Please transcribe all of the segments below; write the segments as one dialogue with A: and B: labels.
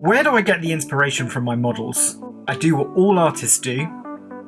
A: Where do I get the inspiration from my models? I do what all artists do,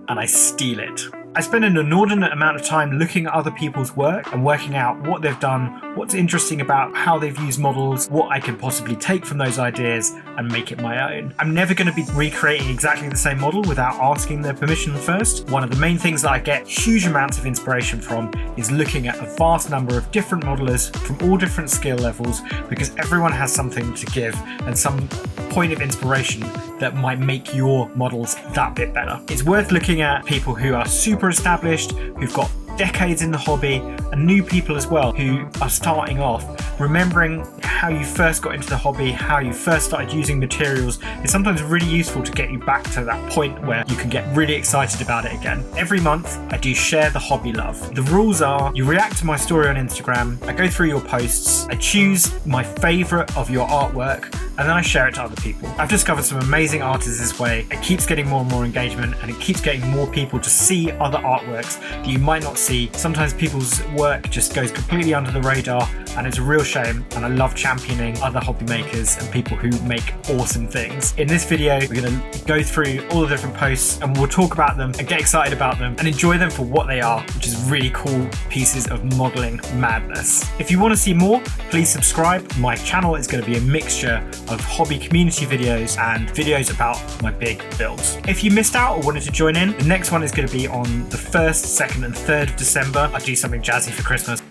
A: and I steal it. I spend an inordinate amount of time looking at other people's work and working out what they've done, what's interesting about how they've used models, what I can possibly take from those ideas and make it my own. I'm never going to be recreating exactly the same model without asking their permission first. One of the main things that I get huge amounts of inspiration from is looking at a vast number of different modelers from all different skill levels, because everyone has something to give and some point of inspiration that might make your models that bit better. It's worth looking at people who are super established, who've got decades in the hobby, and new people as well who are starting off. Remembering how you first got into the hobby, how you first started using materials is sometimes really useful to get you back to that point where you can get really excited about it again. Every month I do share the hobby love. The rules are you react to my story on Instagram, I go through your posts, I choose my favourite of your artwork, and then I share it to other people. I've discovered some amazing artists this way. It keeps getting more and more engagement, and it keeps getting more people to see other artworks that you might not see. Sometimes people's work just goes completely under the radar, and it's a real shame, and I love championing other hobby makers and people who make awesome things. In this video, we're going to go through all the different posts and we'll talk about them and get excited about them and enjoy them for what they are, which is really cool pieces of modeling madness. If you want to see more, please subscribe. My channel is going to be a mixture of hobby community videos and videos about my big builds. If you missed out or wanted to join in, the next one is going to be on the 1st, 2nd and 3rd of December. I'll do something jazzy for Christmas.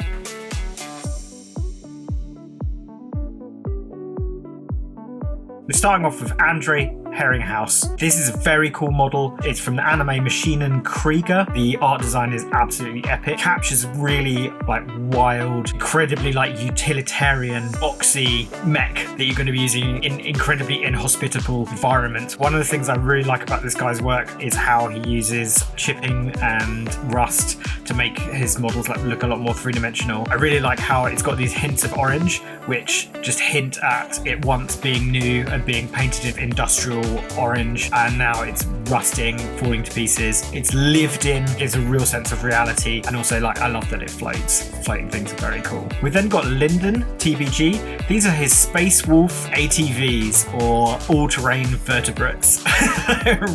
A: We're starting off with Andre Herringhaus. This is a very cool model. It's from the anime Maschinen Krieger. The art design is absolutely epic. Captures really like wild, incredibly like utilitarian, boxy mech that you're going to be using in incredibly inhospitable environments. One of the things I really like about this guy's work is how he uses chipping and rust to make his models like look a lot more three-dimensional. I really like how it's got these hints of orange, which just hint at it once being new and being painted in industrial orange, and now it's rusting, falling to pieces. It's lived in, gives a real sense of reality, and also like I love that it floats. Floating things are very cool. We've then got LEADEN TBG. These are his Space Wolf ATVs, or all-terrain vertebrates.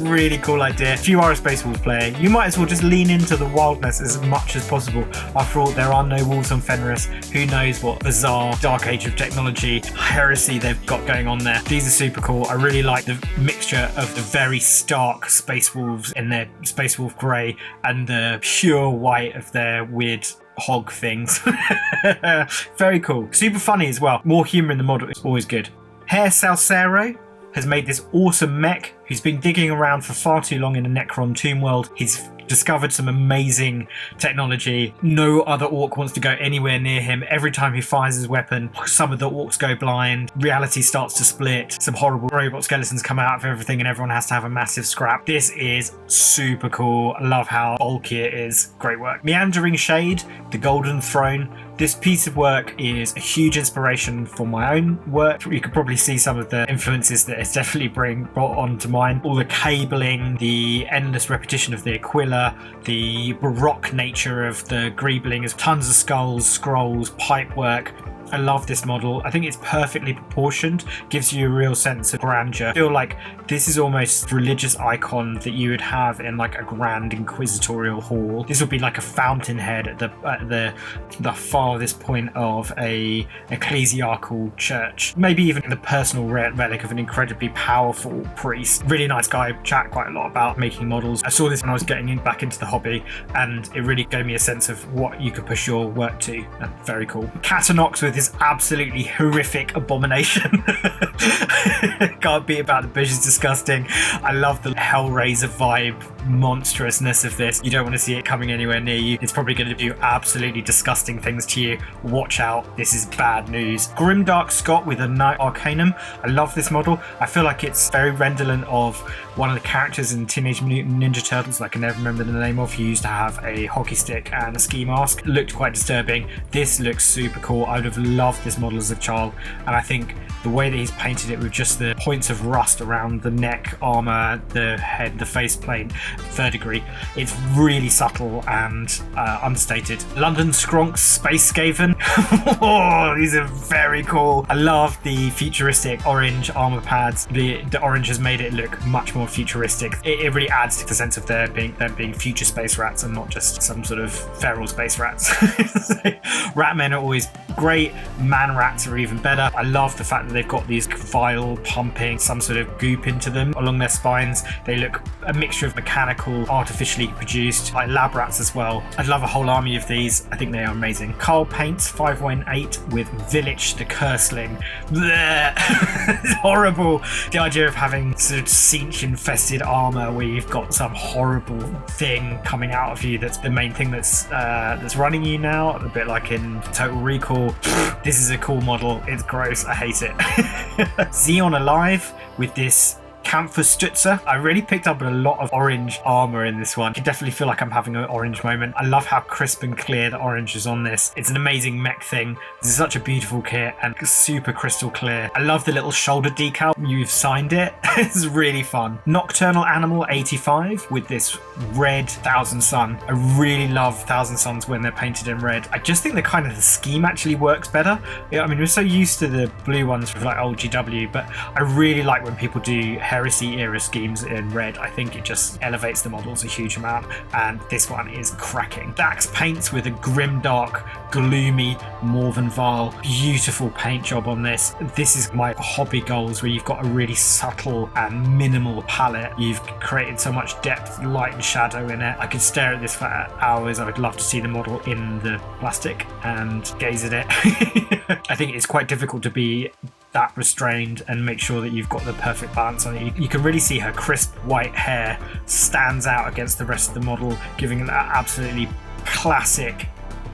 A: Really cool idea. If you are a Space Wolf player, you might as well just lean into the wildness as much as possible. After all, there are no wolves on Fenris. Who knows what bizarre dark age of technology heresy they've got going on there. These are super cool. I really like the mixture of the very stark Space Wolves in their Space Wolf grey and the pure white of their weird hog things. Very cool. Super funny as well. More humour in the model is always good. Hair Salsero has made this awesome mech who's been digging around for far too long in the Necron tomb world. He's discovered some amazing technology. No other orc wants to go anywhere near him. Every time he fires his weapon, some of the orcs go blind. Reality starts to split. Some horrible robot skeletons come out of everything and everyone has to have a massive scrap. This is super cool. I love how bulky it is. Great work. Meandering Shade, the Golden Throne. This piece of work is a huge inspiration for my own work. You could probably see some of the influences that it's definitely brought onto mine. All the cabling, the endless repetition of the Aquila, the baroque nature of the greebling, is tons of skulls, scrolls, pipework. I love this model. I think it's perfectly proportioned, gives you a real sense of grandeur. I feel like this is almost a religious icon that you would have in like a grand inquisitorial hall. This would be like a fountainhead at the farthest point of a ecclesiarchal church. Maybe even the personal relic of an incredibly powerful priest. Really nice guy. Chat quite a lot about making models. I saw this when I was getting back into the hobby, and it really gave me a sense of what you could push your work to. Very cool. Catanox with this absolutely horrific abomination. Can't beat about the bush, is disgusting. I love the Hellraiser vibe monstrousness of this. You don't want to see it coming anywhere near you. It's probably going to do absolutely disgusting things to you. Watch out, this is bad news. Grimdark Scott with a Knight Arcanum. I love this model. I feel like it's very redolent of one of the characters in Teenage Mutant Ninja Turtles that I can never remember the name of. He used to have a hockey stick and a ski mask. Looked quite disturbing. This looks super cool. I would have loved this model as a child, and I think the way that he's painted it with just the points of rust around the neck, armor, the head, the faceplate, third degree, it's really subtle and understated. London Skronks Space Skaven. Oh, these are very cool. I love the futuristic orange armor pads. The orange has made it look much more futuristic. It really adds to the sense of them being future space rats and not just some sort of feral space rats. Rat men are always great. Man rats are even better. I love the fact that they've got these vile pumping some sort of goop into them along their spines. They look a mixture of mechanical, artificially produced, like lab rats as well. I'd love a whole army of these. I think they are amazing. Carl paints 518 with Village the Curseling. It's horrible. The idea of having sort of siege infested armor where you've got some horrible thing coming out of you that's the main thing that's running you now, a bit like in Total Recall. This is a cool model. It's gross. I hate it. Xeon Alive with this Camphor Stutzer. I really picked up a lot of orange armor in this one. I can definitely feel like I'm having an orange moment. I love how crisp and clear the orange is on this. It's an amazing mech thing. This is such a beautiful kit and super crystal clear. I love the little shoulder decal. You've signed it. It's really fun. Nocturnal Animal 85 with this red Thousand Sun. I really love Thousand Suns when they're painted in red. I just think the scheme actually works better. I mean, we're so used to the blue ones with like old GW, but I really like when people do Heresy era schemes in red. I think it just elevates the models a huge amount, and this one is cracking. Dax paints with a grimdark, gloomy Morven Val. Beautiful paint job on this. This is my hobby goals, where you've got a really subtle and minimal palette. You've created so much depth, light and shadow in it. I could stare at this for hours. I would love to see the model in the plastic and gaze at it. I think it's quite difficult to be that restrained and make sure that you've got the perfect balance on it. You can really see her crisp white hair stands out against the rest of the model, giving an absolutely classic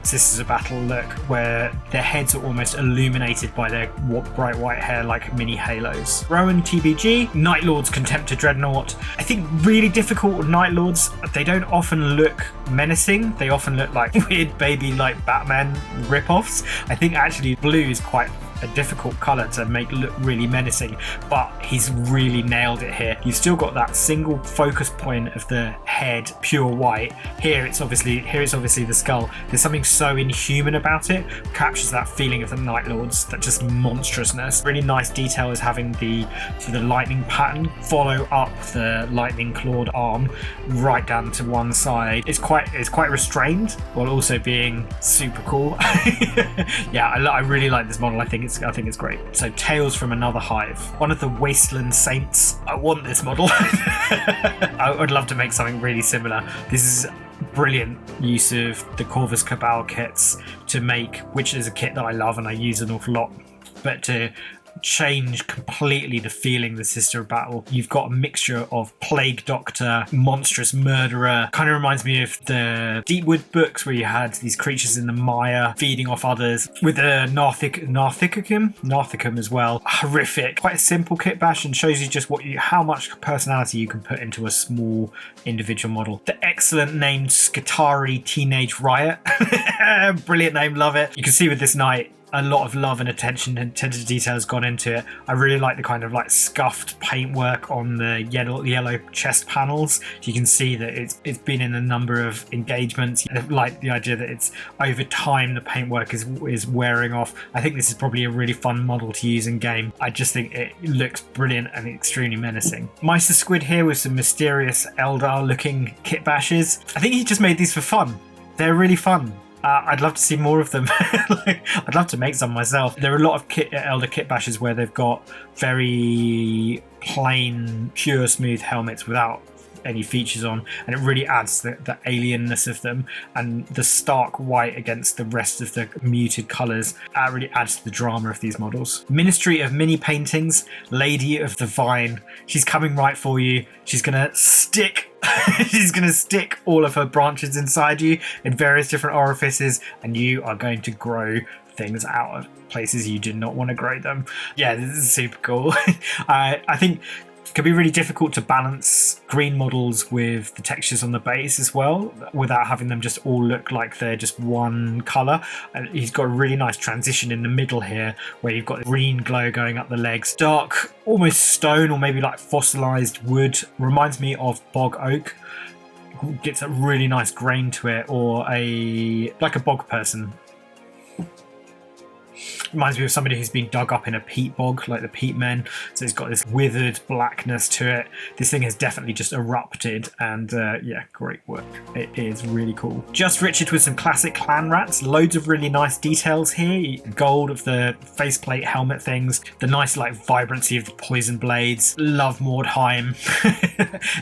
A: Sisters of Battle look, where their heads are almost illuminated by their bright white hair like mini halos. Rowan TBG, Night Lords Contemptor Dreadnought. I think really difficult with Night Lords. They don't often look menacing. They often look like weird baby like Batman ripoffs. I think actually blue is quite a difficult colour to make look really menacing, but he's really nailed it here. You've still got that single focus point of the head, pure white. Here it's obviously the skull. There's something so inhuman about it. Captures that feeling of the Night Lords, that just monstrousness. Really nice detail is having the lightning pattern follow up the lightning clawed arm right down to one side. It's quite restrained while also being super cool. Yeah, I really like this model. I think it's great. So Tales from Another Hive, one of the Wasteland Saints. I want this model. I would love to make something really similar. This is brilliant use of the Corvus Cabal kits to make, which is a kit that I love and I use an awful lot, but to change completely the feeling of the Sister of Battle. You've got a mixture of Plague Doctor, Monstrous Murderer. Kind of reminds me of the Deepwood books where you had these creatures in the mire feeding off others, with the Narthicum as well. Horrific. Quite a simple kit bash, and shows you just how much personality you can put into a small individual model. The excellent named Skitari Teenage Riot. Brilliant name, love it. You can see with this knight a lot of love and attention to detail has gone into it. I really like the kind of like scuffed paintwork on the yellow chest panels. You can see that it's been in a number of engagements. I like the idea that it's over time the paintwork is wearing off. I think this is probably a really fun model to use in game. I just think it looks brilliant and extremely menacing. Meister Squid here with some mysterious Eldar looking kit bashes. I think he just made these for fun. They're really fun. I'd love to see more of them. I'd love to make some myself. There are a lot of Elder kit bashes where they've got very plain, pure, smooth helmets without any features on, and it really adds the alienness of them, and the stark white against the rest of the muted colours really adds to the drama of these models. Ministry of Mini Paintings, Lady of the Vine. She's coming right for you. She's gonna stick all of her branches inside you in various different orifices, and you are going to grow things out of places you did not want to grow them. Yeah, this is super cool. I think It can be really difficult to balance green models with the textures on the base as well, without having them just all look like they're just one colour. And he's got a really nice transition in the middle here, where you've got green glow going up the legs. Dark, almost stone or maybe like fossilised wood. Reminds me of bog oak. Gets a really nice grain to it, or like a bog person. Reminds me of somebody who's been dug up in a peat bog, like the peat men. So it's got this withered blackness to it. This thing has definitely just erupted, and yeah, great work. It is really cool. Just Richard with some classic clan rats. Loads of really nice details here. Gold of the faceplate helmet things. The nice like vibrancy of the poison blades. Love Mordheim.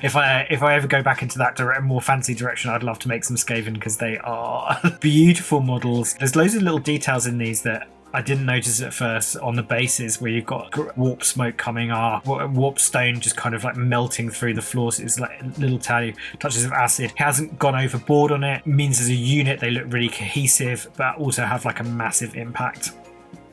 A: If I ever go back into that more fancy direction, I'd love to make some Skaven, because they are beautiful models. There's loads of little details in these that I didn't notice at first on the bases, where you've got warp smoke coming up, warp stone just kind of like melting through the floors. It's like little tiny touches of acid. It hasn't gone overboard on it. It means as a unit they look really cohesive, but also have like a massive impact.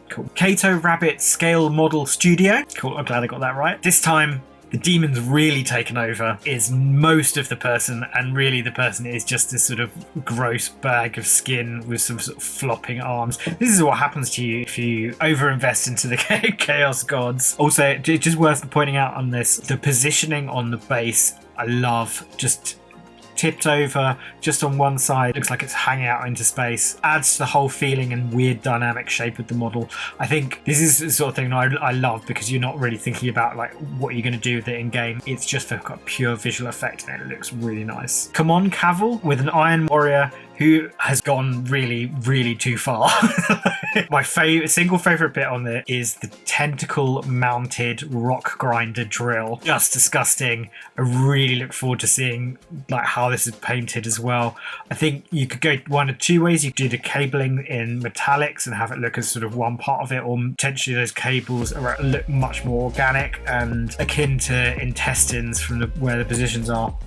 A: Cool. Kato Rabbit Scale Model Studio. Cool, I'm glad I got that right. This time the demon's really taken over, is most of the person, and really the person is just this sort of gross bag of skin with some sort of flopping arms. This is what happens to you if you overinvest into the Chaos Gods. Also, just worth pointing out on this, the positioning on the base, I love. Just tipped over just on one side, looks like it's hanging out into space, adds to the whole feeling and weird dynamic shape of the model. I think this is the sort of thing I love, because you're not really thinking about like what you're going to do with it in game. It's just for pure visual effect, and it looks really nice. Come on, Cavill with an Iron Warrior who has gone really, really too far. My single favorite bit on it is the tentacle mounted rock grinder drill. Just disgusting. I really look forward to seeing like how this is painted as well. I think you could go one of two ways. You could do the cabling in metallics and have it look as sort of one part of it, or potentially those cables look much more organic and akin to intestines from where the positions are.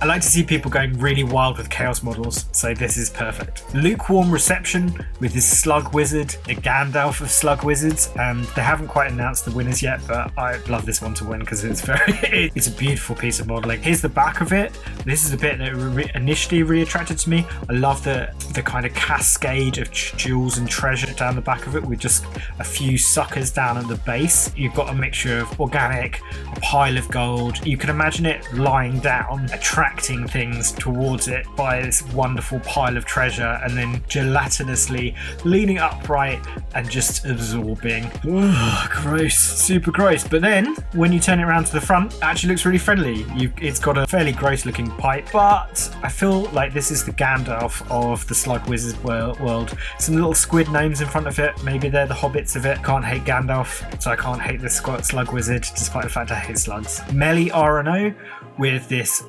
A: I like to see people going really wild with chaos models, so this is perfect. Lukewarm reception with this slug wizard, the Gandalf of slug wizards, and they haven't quite announced the winners yet, but I'd love this one to win because it's it's a beautiful piece of modeling. Here's the back of it. This is the bit that initially really attracted to me. I love the kind of cascade of jewels and treasure down the back of it, with just a few suckers down at the base. You've got a mixture of organic, a pile of gold. You can imagine it lying down, attracting things towards it by this wonderful pile of treasure, and then gelatinously leaning upright and just absorbing. Ugh, gross, super gross. But then when you turn it around to the front, it actually looks really friendly. It's got a fairly gross looking pipe, but I feel like this is the Gandalf of the slug wizard world. Some little squid gnomes in front of it, maybe they're the hobbits of it. Can't hate Gandalf, so I can't hate this slug wizard, despite the fact I hate slugs. Melee RNO with this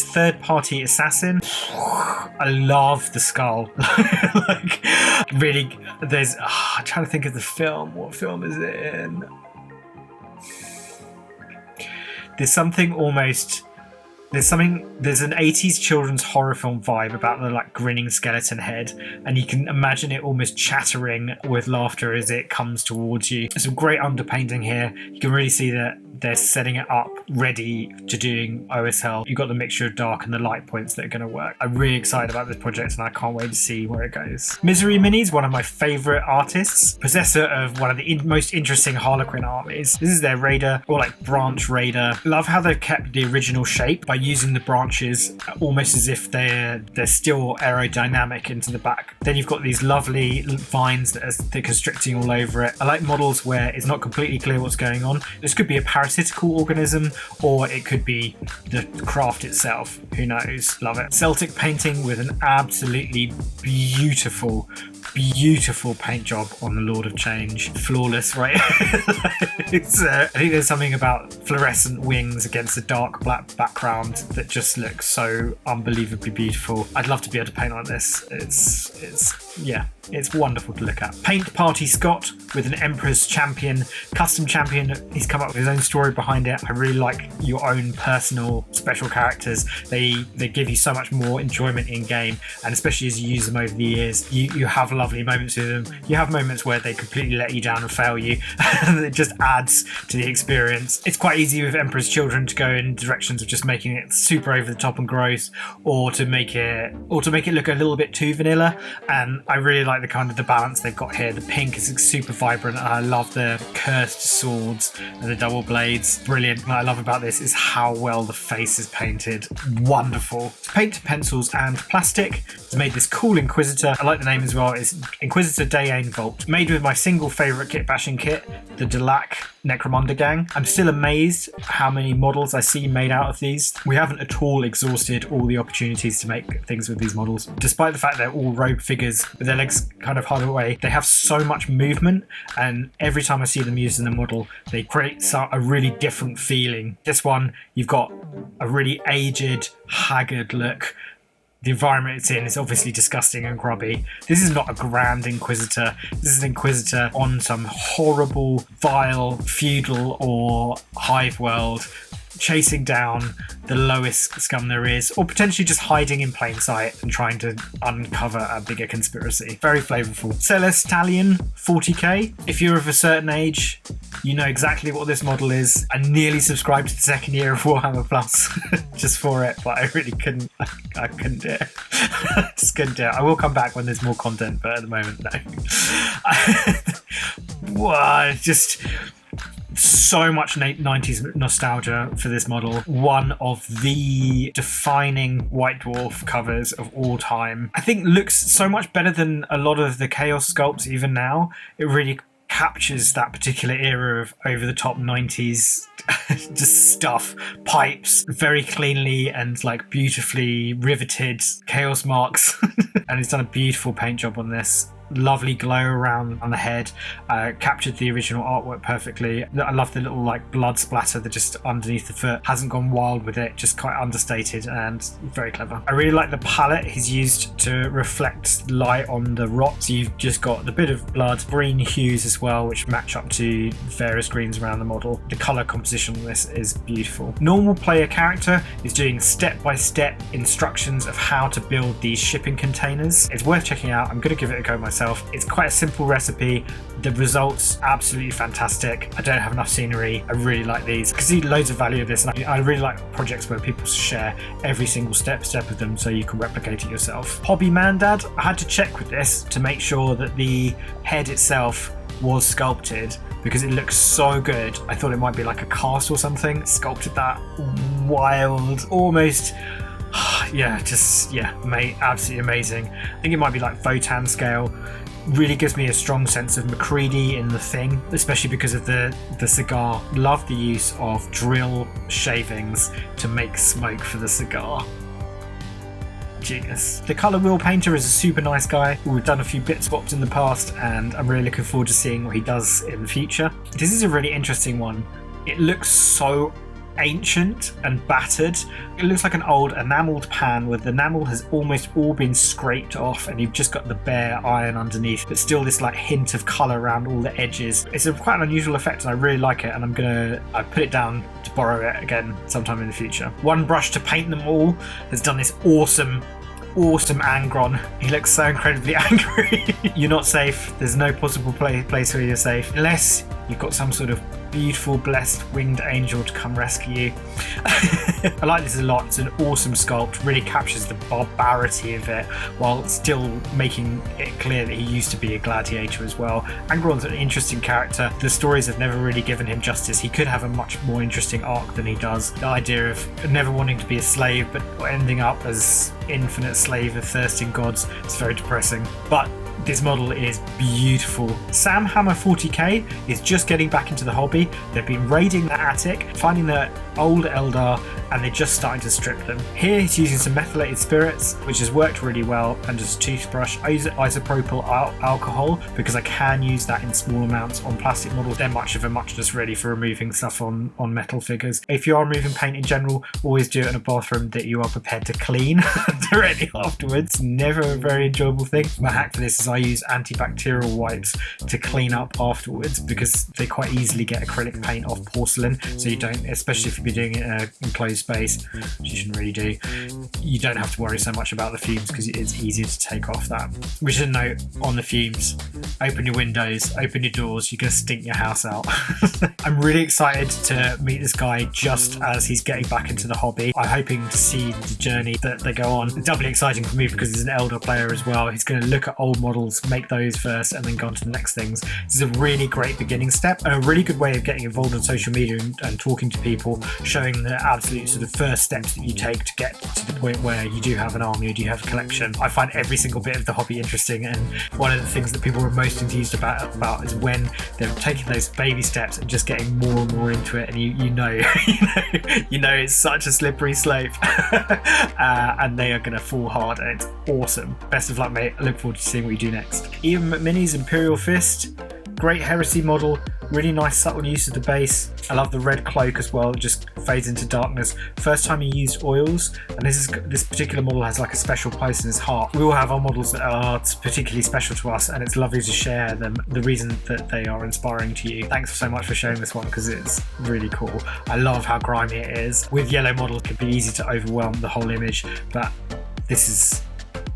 A: third-party assassin. I love the skull. Like, really, I'm trying to think of the film. What film is it in? There's an 80s children's horror film vibe about the like grinning skeleton head, and you can imagine it almost chattering with laughter as it comes towards you. There's some great underpainting here. You can really see that they're setting it up ready to doing OSL. You've got the mixture of dark and the light points that are going to work. I'm really excited about this project, and I can't wait to see where it goes. Misery Minis, one of my favourite artists, possessor of one of the most interesting Harlequin armies. This is their raider, or like branch raider. Love how they've kept the original shape by using the branches almost as if they're still aerodynamic into the back. Then you've got these lovely vines that are constricting all over it. I like models where it's not completely clear what's going on. This could be a parasitical organism, or it could be the craft itself. Who knows? Love it. Celtic painting with an absolutely beautiful paint job on the Lord of Change. Flawless, right? I think there's something about fluorescent wings against a dark black background that just looks so unbelievably beautiful. I'd love to be able to paint like this. It's yeah, it's wonderful to look at. Paint Party Scott with an Emperor's Champion, custom champion. He's come up with his own story behind it. I really like your own personal special characters. They give you so much more enjoyment in game, and especially as you use them over the years, you have lovely moments with them. You have moments where they completely let you down and fail you, and it just adds to the experience. It's quite easy with Emperor's Children to go in directions of just making it super over the top and gross, or to make it look a little bit too vanilla. And I really like the balance they've got here. The pink is super vibrant, and I love the cursed swords and the double blades. Brilliant. What I love about this is how well the face is painted. Wonderful. Paint to pencils and plastic. It's made this cool Inquisitor. I like the name as well. It's Inquisitor Dayain Vault. Made with my single favourite kit bashing kit, the Delac Necromunda Gang. I'm still amazed how many models I see made out of these. We haven't at all exhausted all the opportunities to make things with these models. Despite the fact they're all rogue figures with their legs kind of hard away, they have so much movement, and every time I see them using the model, they create a really different feeling. This one, you've got a really aged, haggard look. The environment it's in is obviously disgusting and grubby. This is not a grand Inquisitor. This is an Inquisitor on some horrible, vile, feudal or hive world, chasing down the lowest scum there is, or potentially just hiding in plain sight and trying to uncover a bigger conspiracy. Very flavourful. Celestalion 40k. If you're of a certain age, you know exactly what this model is. I nearly subscribed to the second year of Warhammer Plus just for it, but I really couldn't. I couldn't do it. Just couldn't do it. I will come back when there's more content, but at the moment, no. Wow, just so much 90s nostalgia for this model. One of the defining White Dwarf covers of all time. I think looks so much better than a lot of the Chaos sculpts even now. It really captures that particular era of over-the-top 90s just stuff. Pipes very cleanly and like beautifully riveted Chaos marks. And he's done a beautiful paint job on this. Lovely glow around on the head, captured the original artwork perfectly. I love the little like blood splatter that just underneath the foot. Hasn't gone wild with it, just quite understated and very clever. I really like the palette he's used to reflect light on the rot. So you've just got the bit of blood, green hues as well, which match up to various greens around the model. The colour composition on this is beautiful. Normal player character is doing step-by-step instructions of how to build these shipping containers. It's worth checking out. I'm going to give it a go myself. It's quite a simple recipe. The results absolutely fantastic. I don't have enough scenery. I really like these. I can see loads of value of this, and I really like projects where people share every single step of them so you can replicate it yourself. Hobby Mandad, I had to check with this to make sure that the head itself was sculpted because it looks so good. I thought it might be like a cast or something. Sculpted that wild, almost mate, absolutely amazing. I think it might be like Votan scale. Really gives me a strong sense of MacReady in the Thing, especially because of the cigar. Love the use of drill shavings to make smoke for the cigar. Genius. The colour wheel painter is a super nice guy. We've done a few bit swaps in the past, and I'm really looking forward to seeing what he does in the future. This is a really interesting one. It looks so ancient and battered. It looks like an old enameled pan where the enamel has almost all been scraped off and you've just got the bare iron underneath, but still this like hint of colour around all the edges. It's quite an unusual effect and I really like it, and I put it down to borrow it again sometime in the future. One brush to paint them all has done this awesome Angron. He looks so incredibly angry. You're not safe. There's no possible place where you're safe unless you've got some sort of beautiful blessed winged angel to come rescue you. I like this a lot. It's an awesome sculpt, really captures the barbarity of it while still making it clear that he used to be a gladiator as well. Angron's an interesting character. The stories have never really given him justice. He could have a much more interesting arc than he does. The idea of never wanting to be a slave but ending up as infinite slave of thirsting gods is very depressing. But this model is beautiful. Sam Hammer 40k is just getting back into the hobby. They've been raiding the attic, finding the old Eldar, and they're just starting to strip them. Here he's using some methylated spirits, which has worked really well, and just a toothbrush. I use isopropyl alcohol because I can use that in small amounts on plastic models. They're much of a muchness really for removing stuff on metal figures. If you are removing paint in general, always do it in a bathroom that you are prepared to clean directly afterwards. Never a very enjoyable thing. My hack for this is I use antibacterial wipes to clean up afterwards, because they quite easily get acrylic paint off porcelain, so you don't, especially if you're doing it in an enclosed space, which you shouldn't really do, you don't have to worry so much about the fumes because it's easier to take off that. We should note on the fumes, open your windows, open your doors, you're going to stink your house out. I'm really excited to meet this guy just as he's getting back into the hobby. I'm hoping to see the journey that they go on. It's doubly exciting for me because he's an elder player as well. He's going to look at old models, make those first, and then go on to the next things. This is a really great beginning step and a really good way of getting involved on social media and talking to people, showing the absolute sort of first steps that you take to get to the point where you do have an army or you have a collection. I find every single bit of the hobby interesting, and one of the things that people are most enthused about is when they're taking those baby steps and just getting more and more into it, and you know it's such a slippery slope. And they are going to fall hard, and it's awesome. Best of luck, mate. I look forward to seeing what you do next. Ian McMinnie's Imperial Fist, great heresy model, really nice subtle use of the base. I love the red cloak as well, it just fades into darkness. First time he used oils, and this particular model has like a special place in his heart. We all have our models that are particularly special to us, and it's lovely to share them, the reason that they are inspiring to you. Thanks so much for sharing this one because it's really cool. I love how grimy it is. With yellow models, it can be easy to overwhelm the whole image, but this is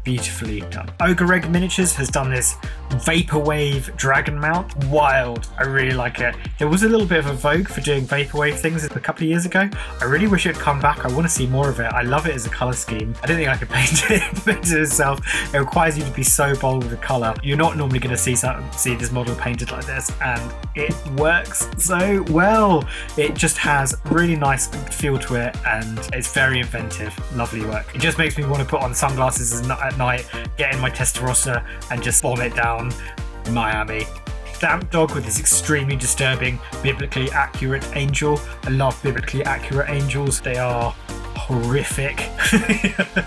A: beautifully done. Ogre Egg Miniatures has done this vaporwave dragon mount. Wild. I really like it. There was a little bit of a vogue for doing vaporwave things a couple of years ago. I really wish it would come back. I want to see more of it. I love it as a colour scheme. I don't think I could paint it itself. It requires you to be so bold with the colour. You're not normally going to see this model painted like this, and it works so well. It just has really nice feel to it, and it's very inventive. Lovely work. It just makes me want to put on sunglasses at night, get in my Testarossa and just bomb it down Miami. Damp Dog with this extremely disturbing, biblically accurate angel. I love biblically accurate angels. They are horrific.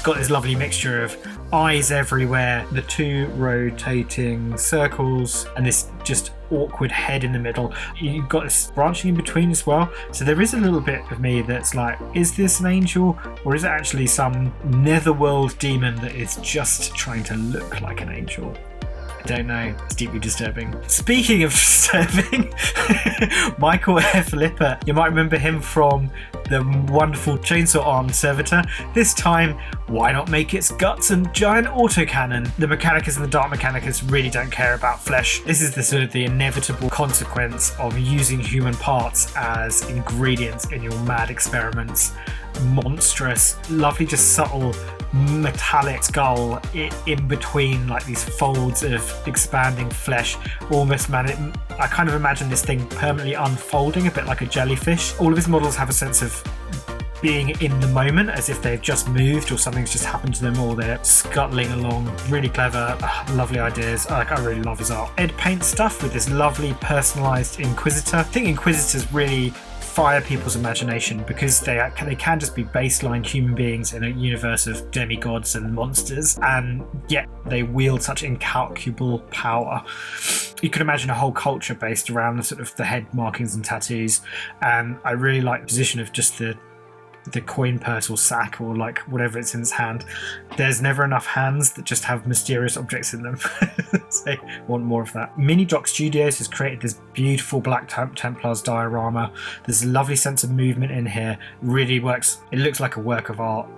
A: Got this lovely mixture of eyes everywhere, the two rotating circles, and this just awkward head in the middle. You've got this branching in between as well, so there is a little bit of me that's like, is this an angel or is it actually some netherworld demon that is just trying to look like an angel? I don't know. It's deeply disturbing. Speaking of disturbing, Michael F. Lipper. You might remember him from the wonderful Chainsaw Armed Servitor. This time, why not make its guts and giant autocannon? The Mechanicus and the Dark Mechanicus really don't care about flesh. This is the sort of the inevitable consequence of using human parts as ingredients in your mad experiments. Monstrous, lovely, just subtle metallic skull in between like these folds of expanding flesh. Almost, man, I kind of imagine this thing permanently unfolding a bit like a jellyfish. All of his models have a sense of being in the moment, as if they've just moved or something's just happened to them, or they're scuttling along. Really clever, lovely ideas. I really love his art. Ed paints stuff with this lovely personalised Inquisitor. I think Inquisitors really fire people's imagination because they can just be baseline human beings in a universe of demigods and monsters, and yet they wield such incalculable power. You could imagine a whole culture based around the sort of the head markings and tattoos, and I really like the position of just the coin purse or sack or like whatever it's in his hand. There's never enough hands that just have mysterious objects in them. So I want more of that. Mini Doc Studios has created this beautiful Black Templars diorama. There's a lovely sense of movement in here. Really works. It looks like a work of art.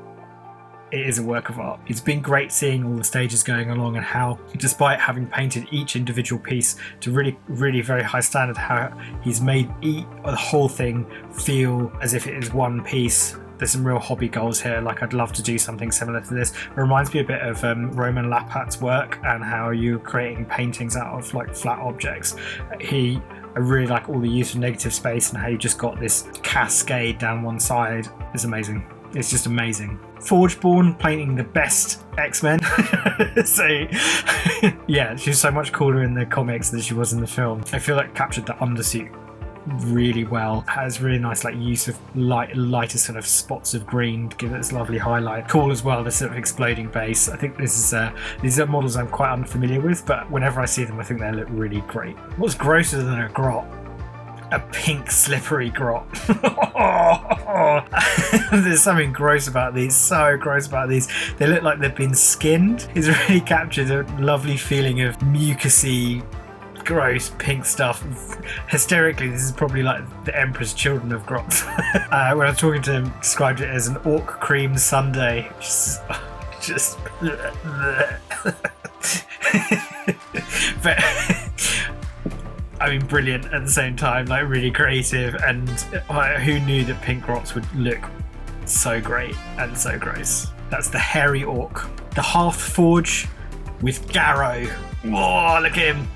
A: It is a work of art. It's been great seeing all the stages going along and how, despite having painted each individual piece to really very high standard, how he's made the whole thing feel as if it is one piece. There's some real hobby goals here. Like, I'd love to do something similar to this. It reminds me a bit of Roman Lapat's work and how you're creating paintings out of like flat objects. I really like all the use of negative space and how you just got this cascade down one side. It's amazing. It's just amazing. Forgeborn painting the best X-Men. So yeah, she's so much cooler in the comics than she was in the film. I feel like captured the undersuit really well. Has really nice like use of lighter sort of spots of green to give it this lovely highlight. Cool as well, this sort of exploding base. I think these are models I'm quite unfamiliar with, but whenever I see them I think they look really great. What's grosser than a grot? a pink slippery grot. There's something gross about these, so gross about these. They look like they've been skinned. It's really captured a lovely feeling of mucusy, gross pink stuff. Hysterically, this is probably like the Emperor's Children of grots. When I was talking to him, described it as an orc cream sundae. Just but I mean, brilliant at the same time, like really creative, and who knew that pink grots would look so great and so gross. That's the hairy orc. The Hearth Forge with Garrow. Whoa, look at him.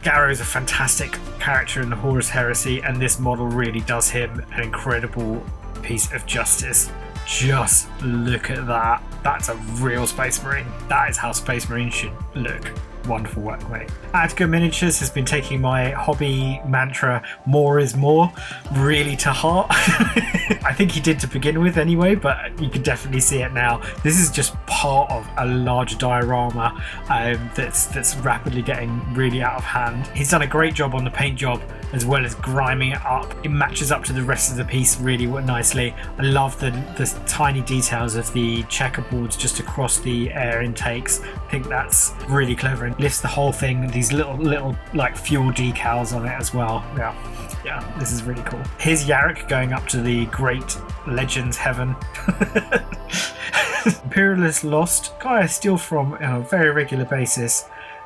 A: Garrow is a fantastic character in the Horus Heresy, and this model really does him an incredible piece of justice. Just look at that. That's a real Space Marine. That is how Space Marines should look. Wonderful work, mate. Attica Miniatures has been taking my hobby mantra, more is more, really to heart. I think he did to begin with anyway, but you can definitely see it now. This is just part of a large diorama that's rapidly getting really out of hand. He's done a great job on the paint job, as well as griming it up. It matches up to the rest of the piece really nicely. I love the tiny details of the checkerboards just across the air intakes. I think that's really clever and lifts the whole thing. These little like fuel decals on it as well. Yeah, this is really cool. Here's Yarrick going up to the Great Legends Heaven. Imperialist Lost, guy I steal from on a very regular basis.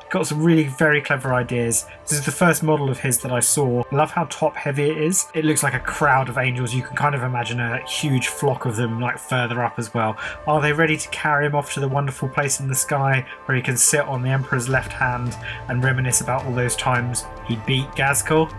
A: Got some really very clever ideas. This is the first model of his that I saw. I love how top heavy it is. It looks like a crowd of angels. You can kind of imagine a huge flock of them like further up as well. Are they ready to carry him off to the wonderful place in the sky where he can sit on the Emperor's left hand and reminisce about all those times he beat Ghazghkull?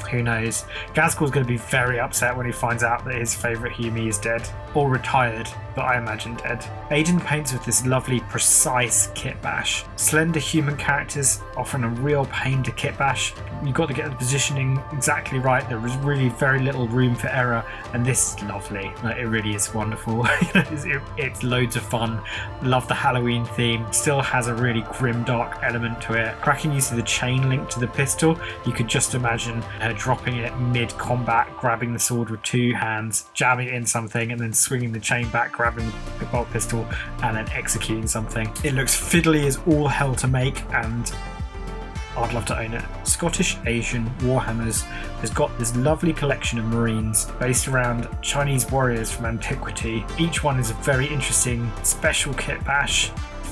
A: Who knows? Ghazghkull's going to be very upset when he finds out that his favourite Humi is dead. Or retired, but I imagine dead. Aiden paints with this lovely, precise kitbash. Slender human characters, often a real pain to kitbash. You've got to get the positioning exactly right. There is really very little room for error, and this is lovely. Like, it really is wonderful. It's loads of fun. Love the Halloween theme. Still has a really grim, dark element to it. Cracking use of the chain link to the pistol. You could just imagine dropping it mid-combat, grabbing the sword with two hands, jamming it in something, and then swinging the chain back, grabbing the bolt pistol, and then executing something. It looks fiddly as all hell to make, and I'd love to own it. Scottish Asian Warhammers has got this lovely collection of Marines based around Chinese warriors from antiquity. Each one is a very interesting special kit bash,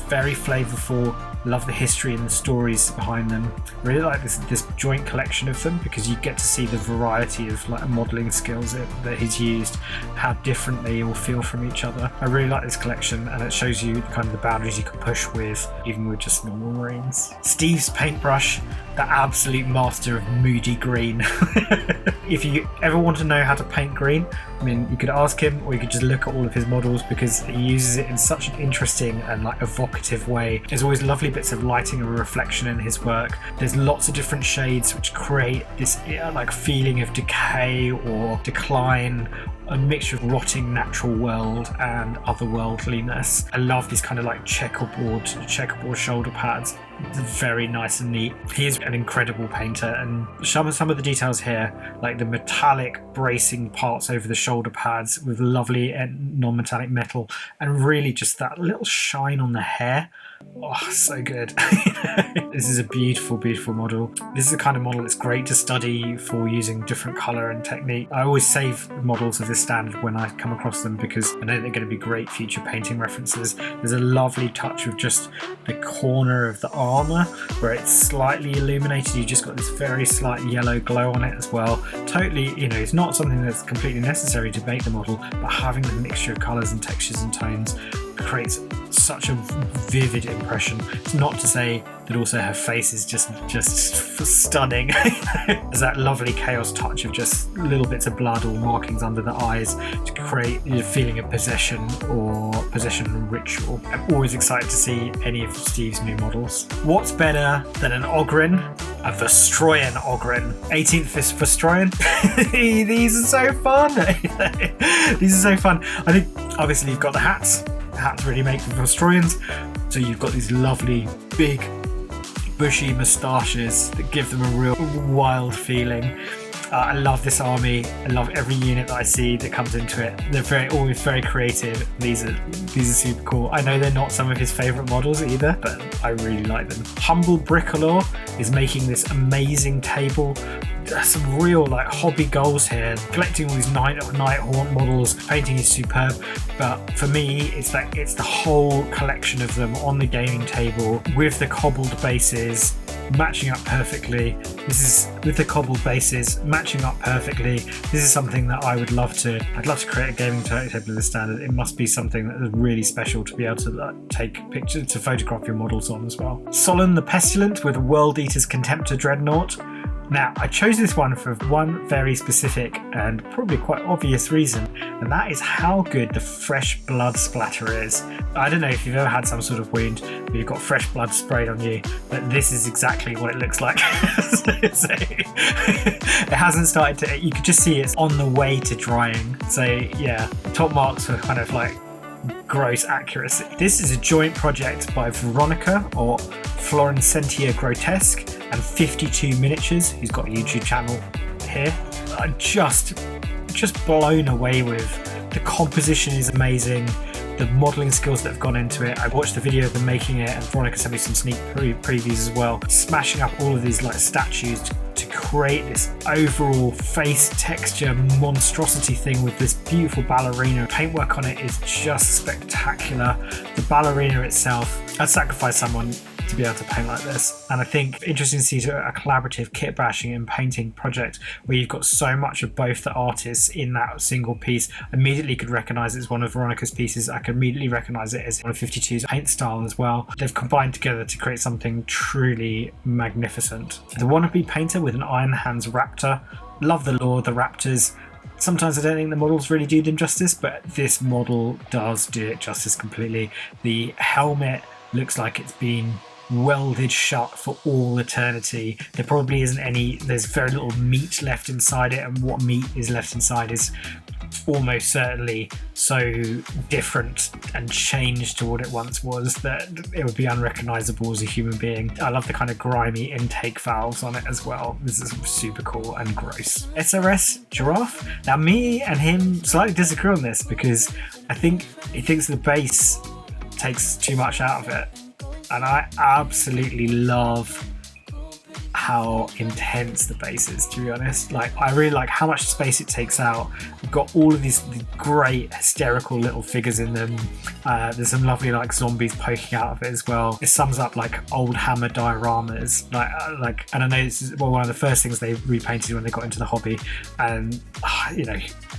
A: very flavourful. Love the history and the stories behind them. Really like this joint collection of them, because you get to see the variety of like modelling skills that he's used, how different they all feel from each other. I really like this collection, and it shows you kind of the boundaries you can push with, even with just normal Marines. Steve's paintbrush, the absolute master of moody green. If you ever want to know how to paint green, I mean, you could ask him, or you could just look at all of his models, because he uses it in such an interesting and like evocative way. There's always lovely bits of lighting and reflection in his work. There's lots of different shades which create this like feeling of decay or decline, a mixture of rotting natural world and otherworldliness. I love these kind of like checkerboard shoulder pads. Very nice and neat. He is an incredible painter, and some of the details here, like the metallic bracing parts over the shoulder pads with lovely non-metallic metal, and really just that little shine on the hair. Oh, so good. This is a beautiful, beautiful model. This is the kind of model that's great to study for using different colour and technique. I always save models of this standard when I come across them, because I know they're going to be great future painting references. There's a lovely touch of just the corner of the armour where it's slightly illuminated. You just got this very slight yellow glow on it as well. Totally, it's not something that's completely necessary to make the model, but having the mixture of colours and textures and tones creates such a vivid impression. It's not to say that also her face is just stunning. There's that lovely chaos touch of just little bits of blood or markings under the eyes to create a feeling of possession or possession ritual. I'm always excited to see any of Steve's new models. What's better than an Ogryn? A Vestroyan Ogryn. 18th Vestroyan. These are so fun. These are so fun. I think obviously you've got the hats. Hats really make them Vestroyans. So you've got these lovely big bushy moustaches that give them a real wild feeling. I love this army. I love every unit that I see that comes into it. They're always very creative. These are super cool. I know they're not some of his favourite models either, but I really like them. Humble Bricoleur is making this amazing table. There's some real like hobby goals here. Collecting all these Nighthaunt models, painting is superb. But for me, it's the whole collection of them on the gaming table with the cobbled bases matching up perfectly. This is something that I'd love to create a gaming table of this standard. It must be something that is really special to be able to take pictures, to photograph your models on as well. Solon the Pestilent with World Eater's Contemptor Dreadnought. Now, I chose this one for one very specific and probably quite obvious reason, and that is how good the fresh blood splatter is. I don't know if you've ever had some sort of wound where you've got fresh blood sprayed on you, but this is exactly what it looks like. It hasn't started to, you could just see it's on the way to drying. So yeah, top marks for kind of like gross accuracy. This is a joint project by Veronica, or Florencentia Grotesque, and 52 Miniatures, who's got a YouTube channel here. I'm just blown away with the composition is amazing, the modelling skills that have gone into it. I watched the video of them making it, and Veronica sent me some sneak previews as well. Smashing up all of these like statues to create this overall face texture monstrosity thing with this beautiful ballerina. Paintwork on it is just spectacular. The ballerina itself, I'd sacrifice someone to be able to paint like this. And I think interesting to see a collaborative kit bashing and painting project where you've got so much of both the artists in that single piece. I immediately could recognize it's one of Veronica's pieces. I could immediately recognize it as one of 52's paint style as well. They've combined together to create something truly magnificent. The wannabe painter with an Iron Hands Raptor. Love the lore, the Raptors. Sometimes I don't think the models really do them justice, but this model does do it justice completely. The helmet looks like it's been welded shut for all eternity. There probably isn't there's very little meat left inside it, and what meat is left inside is almost certainly so different and changed to what it once was that it would be unrecognizable as a human being. I love the kind of grimy intake valves on it as well. This is super cool and gross. SRS Giraffe. Now me and him slightly disagree on this because I think he thinks the base takes too much out of it. And I absolutely love how intense the base is, to be honest. Like, I really like how much space it takes out. We've got all of these great hysterical little figures in them. There's some lovely like zombies poking out of it as well. It sums up like old Hammer dioramas. And I know this is one of the first things they repainted when they got into the hobby, and you know,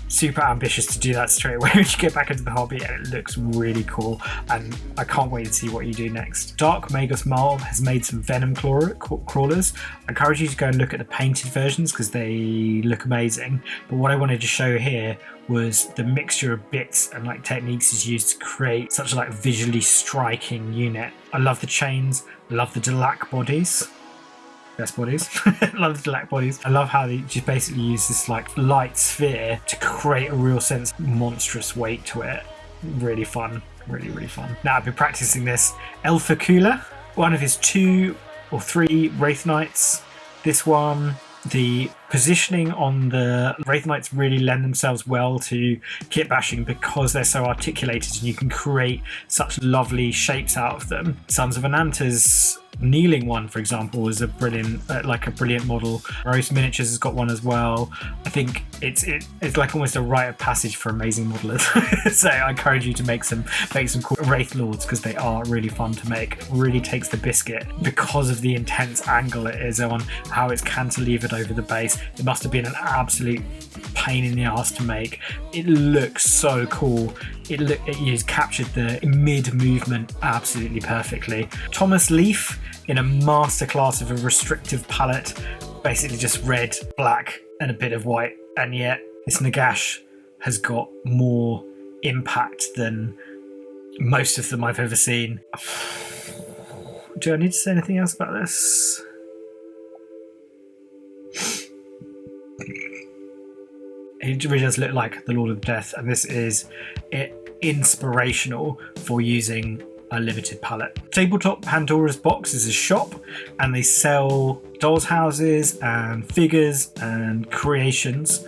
A: super ambitious to do that straight away when you get back into the hobby, and it looks really cool, and I can't wait to see what you do next. Dark Magus Marl has made some Venom crawlers. I encourage you to go and look at the painted versions because they look amazing, but what I wanted to show here was the mixture of bits and like techniques is used to create such a like visually striking unit. I love the chains, I love the Delac bodies. Best bodies. I love the Delac bodies. I love how they just basically use this like light sphere to create a real sense of monstrous weight to it. Really fun. Really fun. Now I've been practicing this. Elphacula, one of his 2 or 3 Wraith Knights. This one, the positioning on the Wraith Knights really lend themselves well to kit bashing because they're so articulated and you can create such lovely shapes out of them. Sons of Ananta's kneeling one, for example, is a brilliant model. Rose Miniatures has got one as well. I think it's like almost a rite of passage for amazing modelers. So I encourage you to make some cool Wraith Lords because they are really fun to make. It really takes the biscuit because of the intense angle it is on, how it's cantilevered over the base. It must have been an absolute pain in the ass to make. It looks so cool. It captured the mid movement absolutely perfectly. Thomas Leaf in a masterclass of a restrictive palette, basically just red, black, and a bit of white, and yet this Nagash has got more impact than most of them I've ever seen. Do I need to say anything else about this? It really does look like the Lord of Death, and this is inspirational for using a limited palette. Tabletop Pandora's Box is a shop, and they sell dolls' houses and figures and creations.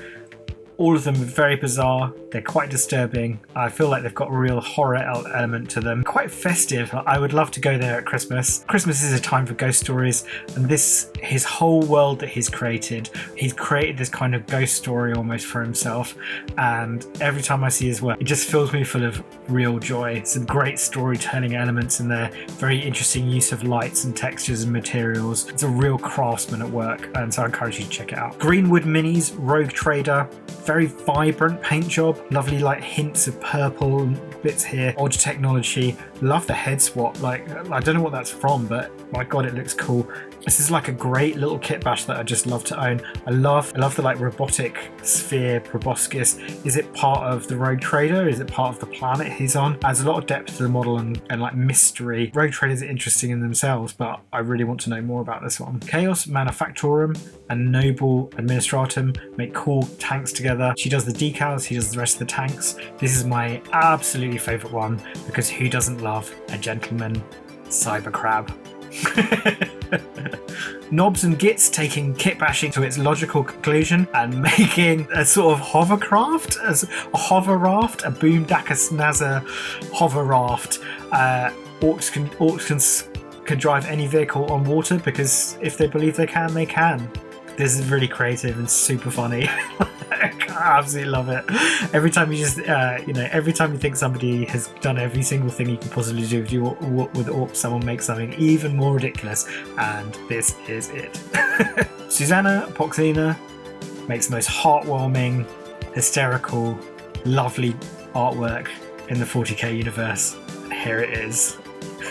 A: All of them are very bizarre. They're quite disturbing. I feel like they've got a real horror element to them. Quite festive. I would love to go there at Christmas. Christmas is a time for ghost stories, and his whole world that he's created this kind of ghost story almost for himself. And every time I see his work, it just fills me full of real joy. Some great storytelling elements in there. Very interesting use of lights and textures and materials. It's a real craftsman at work, and so I encourage you to check it out. Greenwood Minis, Rogue Trader. Very vibrant paint job, lovely like hints of purple bits here, odd technology. Love the head swap, like I don't know what that's from, but my god, it looks cool. This is like a great little kit bash that I just love to own. I love the like robotic sphere proboscis. Is it part of the Rogue Trader? Is it part of the planet he's on? Adds a lot of depth to the model and like mystery. Rogue Traders are interesting in themselves, but I really want to know more about this one. Chaos Manufactorum and Noble Administratum make cool tanks together. She does the decals, he does the rest of the tanks. This is my absolutely favourite one, because who doesn't love a gentleman cyber crab? Knobs and Gits taking kit bashing to its logical conclusion and making a sort of hovercraft, as a hover raft, a boom daka snazzer hover raft. Orcs can drive any vehicle on water, because if they believe they can, they can. This is really creative and super funny. I absolutely love it. Every time you just, every time you think somebody has done every single thing you can possibly do with orcs, someone makes something even more ridiculous, and this is it. Susanna Poxina makes the most heartwarming, hysterical, lovely artwork in the 40k universe. Here it is.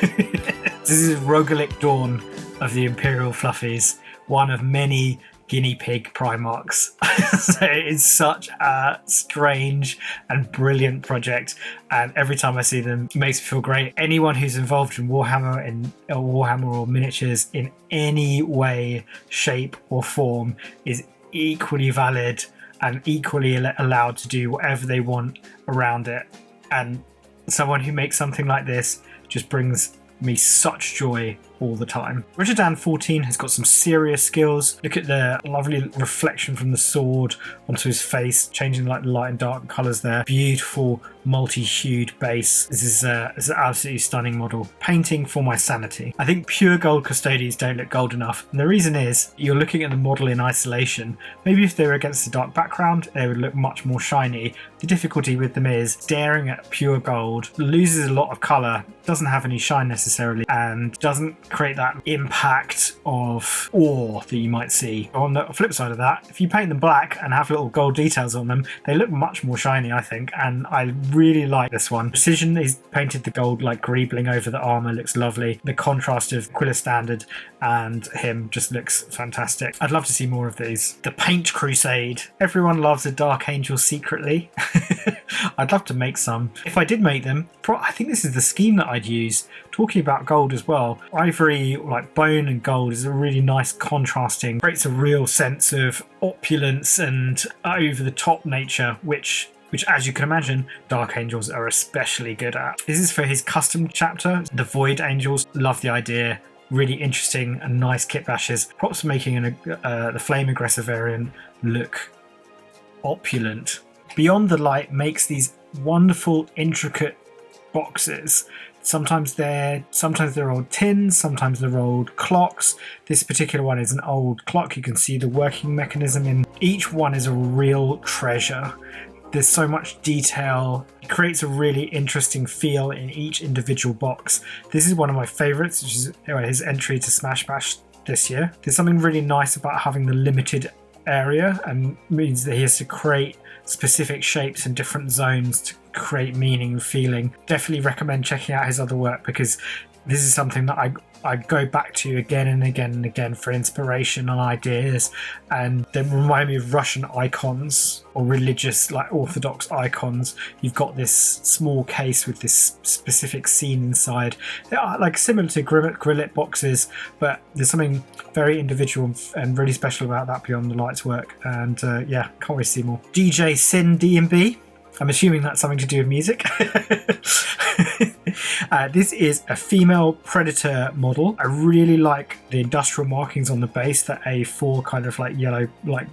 A: This is Roguelic Dawn of the Imperial Fluffies, one of many guinea pig Primarchs. So it's such a strange and brilliant project, and every time I see them, it makes me feel great. Anyone who's involved in Warhammer or miniatures in any way, shape or form is equally valid and equally allowed to do whatever they want around it. And someone who makes something like this just brings me such joy all the time. Richard Dan 14 has got some serious skills. Look at the lovely reflection from the sword onto his face, changing like the light and dark colours there. Beautiful multi-hued base. This is an absolutely stunning model. Painting for my sanity. I think pure gold custodians don't look gold enough, and the reason is you're looking at the model in isolation. Maybe if they were against a dark background, they would look much more shiny. The difficulty with them is staring at pure gold loses a lot of colour, doesn't have any shine necessarily, and doesn't create that impact of awe that you might see. On the flip side of that, if you paint them black and have little gold details on them, they look much more shiny, I think, and I really like this one. Precision is painted the gold like greebling over the armour, looks lovely. The contrast of Quilla Standard and him just looks fantastic. I'd love to see more of these. The Paint Crusade. Everyone loves a Dark Angel secretly. I'd love to make some. If I did make them, I think this is the scheme that I'd use. Talking about gold as well, ivory, like bone and gold, is a really nice contrasting, creates a real sense of opulence and over the top nature, which as you can imagine, Dark Angels are especially good at. This is for his custom chapter, the Void Angels. Love the idea. Really interesting and nice kit bashes. Props for making the Flame Aggressor variant look opulent. Beyond the Light makes these wonderful, intricate boxes. Sometimes they're old tins, sometimes they're old clocks. This particular one is an old clock. You can see the working mechanism in each one is a real treasure. There's so much detail. It creates a really interesting feel in each individual box. This is one of my favorites, which is his entry to Smash Bash this year. There's something really nice about having the limited area, and means that he has to create specific shapes in different zones to create meaning and feeling. Definitely recommend checking out his other work, because this is something that I go back to again and again and again for inspiration and ideas, and they remind me of Russian icons or religious, like Orthodox icons. You've got this small case with this specific scene inside. They are like similar to Grillet boxes, but there's something very individual and really special about that Beyond the Lights work, and yeah, can't wait to see more. DJ Sin D&B. I'm assuming that's something to do with music. This is a female predator model. I really like the industrial markings on the base, that A4 kind of like yellow like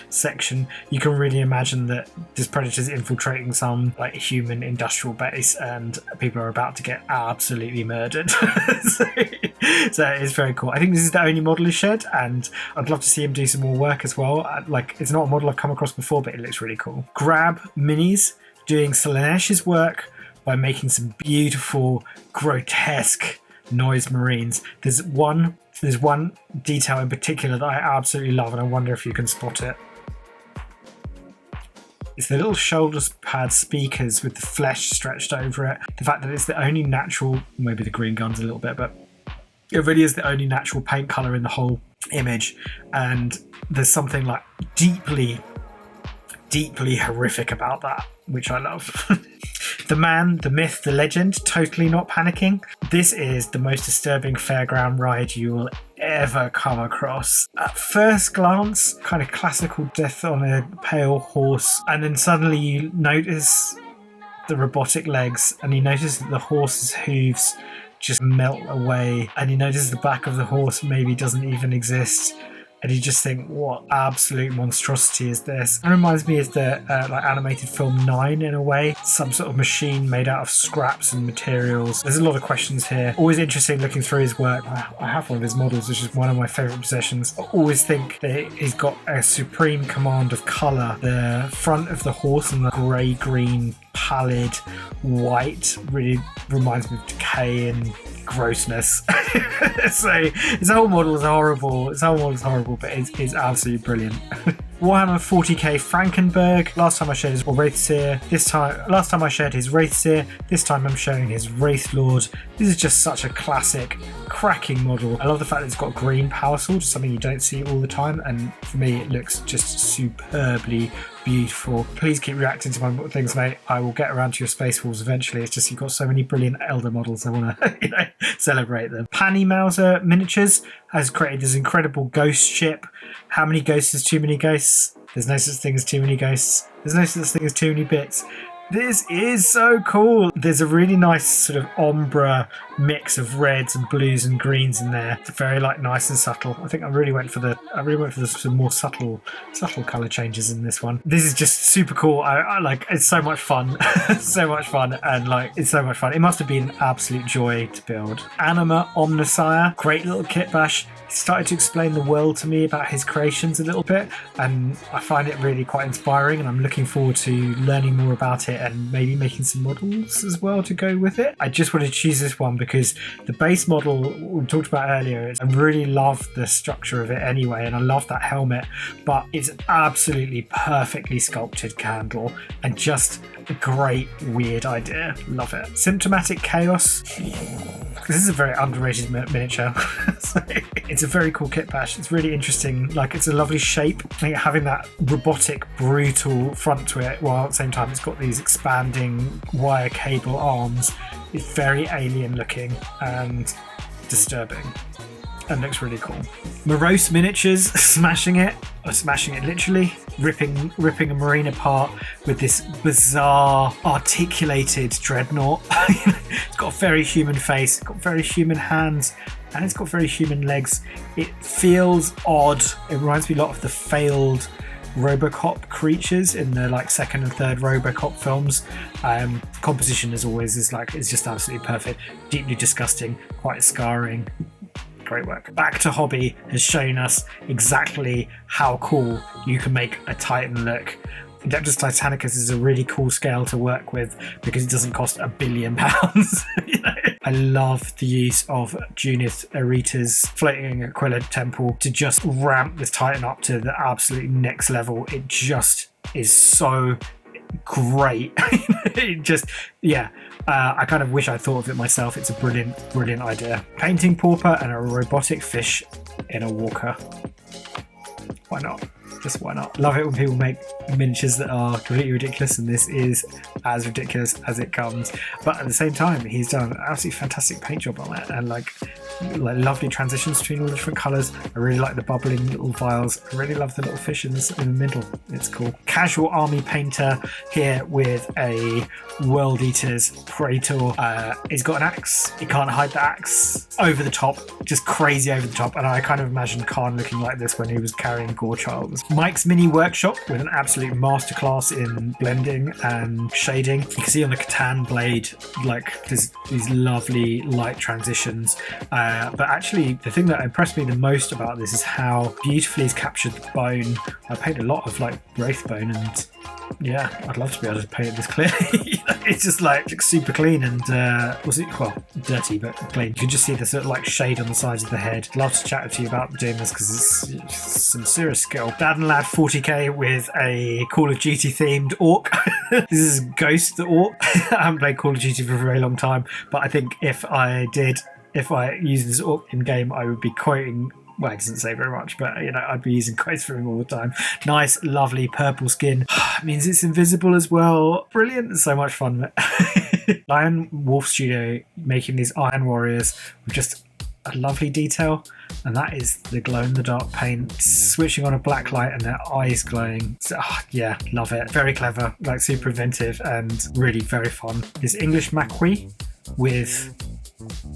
A: section. You can really imagine that this predator is infiltrating some like human industrial base and people are about to get absolutely murdered. so it's very cool. I think this is the only model he's shed, and I'd love to see him do some more work as well. Like, it's not a model I've come across before, but it looks really cool. Grab Minis doing Slaanesh's work by making some beautiful, grotesque noise marines. There's one detail in particular that I absolutely love, and I wonder if you can spot it. It's the little shoulder pad speakers with the flesh stretched over it. The fact that it's the only natural, maybe the green guns a little bit, but it really is the only natural paint colour in the whole image. And there's something like deeply horrific about that, which I love. The man, the myth, the legend, totally not panicking. This is the most disturbing fairground ride you will ever come across. At first glance, kind of classical death on a pale horse, and then suddenly you notice the robotic legs, and you notice that the horse's hooves just melt away, and you notice the back of the horse maybe doesn't even exist. And you just think, what absolute monstrosity is this? It reminds me of the like animated film 9 in a way. Some sort of machine made out of scraps and materials. There's a lot of questions here. Always interesting looking through his work. I have one of his models, which is one of my favourite possessions. I always think that he's got a supreme command of colour. The front of the horse and the grey-green, pallid white really reminds me of decay and grossness. So his whole model is horrible. But it's absolutely brilliant. Warhammer 40k Frankenberg. Last time I shared his Wraithseer. Last time I shared his Wraithseer. This time I'm showing his Wraithlord. This is just such a classic, cracking model. I love the fact that it's got green power sword, something you don't see all the time, and for me it looks just superbly beautiful. Please keep reacting to my things, mate. I will get around to your Space Wolves eventually. It's just you've got so many brilliant Elder models. I want to celebrate them. Panny Mauser Miniatures has created this incredible ghost ship. How many ghosts is too many ghosts? There's no such thing as too many ghosts. There's no such thing as too many bits. This is so cool. There's a really nice sort of ombre mix of reds and blues and greens in there. It's very like nice and subtle. I think I really went for the some more subtle color changes in this one. This is just super cool. I like, it's so much fun. So much fun, and like, it's so much fun. It must have been an absolute joy to build. Anima Omnissiah, great little kitbash. He started to explain the world to me about his creations a little bit, and I find it really quite inspiring, and I'm looking forward to learning more about it and maybe making some models as well to go with it. I just wanted to choose this one because the base model we talked about earlier, I really love the structure of it anyway, and I love that helmet, but it's absolutely perfectly sculpted candle and just a great weird idea. Love it. Symptomatic Chaos. This is a very underrated miniature. So it's a very cool kitbash. It's really interesting. Like, it's a lovely shape. I think having that robotic, brutal front to it, while at the same time it's got these expanding wire cable arms. It's very alien looking and disturbing, and looks really cool. Morose Miniatures smashing it literally, ripping a marine apart with this bizarre articulated dreadnought. It's got a very human face, it's got very human hands, and it's got very human legs. It feels odd. It reminds me a lot of the failed Robocop creatures in the like second and third Robocop films. Composition as always is just absolutely perfect. Deeply disgusting, quite scarring. Great work. Back to Hobby has shown us exactly how cool you can make a Titan look. Adeptus Titanicus is a really cool scale to work with because it doesn't cost £1 billion. I love the use of Junith Arita's floating Aquila temple to just ramp this Titan up to the absolute next level. It just is so great. I kind of wish I thought of it myself. It's a brilliant idea. Painting Pauper and a robotic fish in a walker. Why not? Just why not? Love it when people make miniatures that are completely ridiculous, and this is as ridiculous as it comes. But at the same time, he's done an absolutely fantastic paint job on it, and like, like lovely transitions between all the different colours. I really like the bubbling little vials. I really love the little fish in the middle. It's cool. Casual army painter here with a World Eater's Praetor. He's got an axe. He can't hide the axe. Over the top, just crazy over the top. And I kind of imagine Khan looking like this when he was carrying Gorechild. Mike's Mini Workshop with an absolute masterclass in blending and shading. You can see on the Catan blade, like there's these lovely light transitions. But actually, the thing that impressed me the most about this is how beautifully he's captured the bone. I painted a lot of like wraith bone, and yeah, I'd love to be able to paint it this clearly. It's just like super clean and dirty but clean. You can just see the sort of like shade on the sides of the head. I'd love to chat to you about doing this because it's some serious skill. Dad and Lad 40k with a Call of Duty themed orc. This is Ghost the orc. I haven't played Call of Duty for a very long time, but I think if I used this orc in game, I would be quoting. Well, it doesn't say very much, but I'd be using quotes for him all the time. Nice, lovely purple skin. It means it's invisible as well. Brilliant. So much fun. Lion Wolf Studio making these Iron Warriors with just a lovely detail, and that is the glow-in-the-dark paint switching on a black light and their eyes glowing. So, yeah, love it. Very clever, like super inventive and really very fun. This English Macquee with...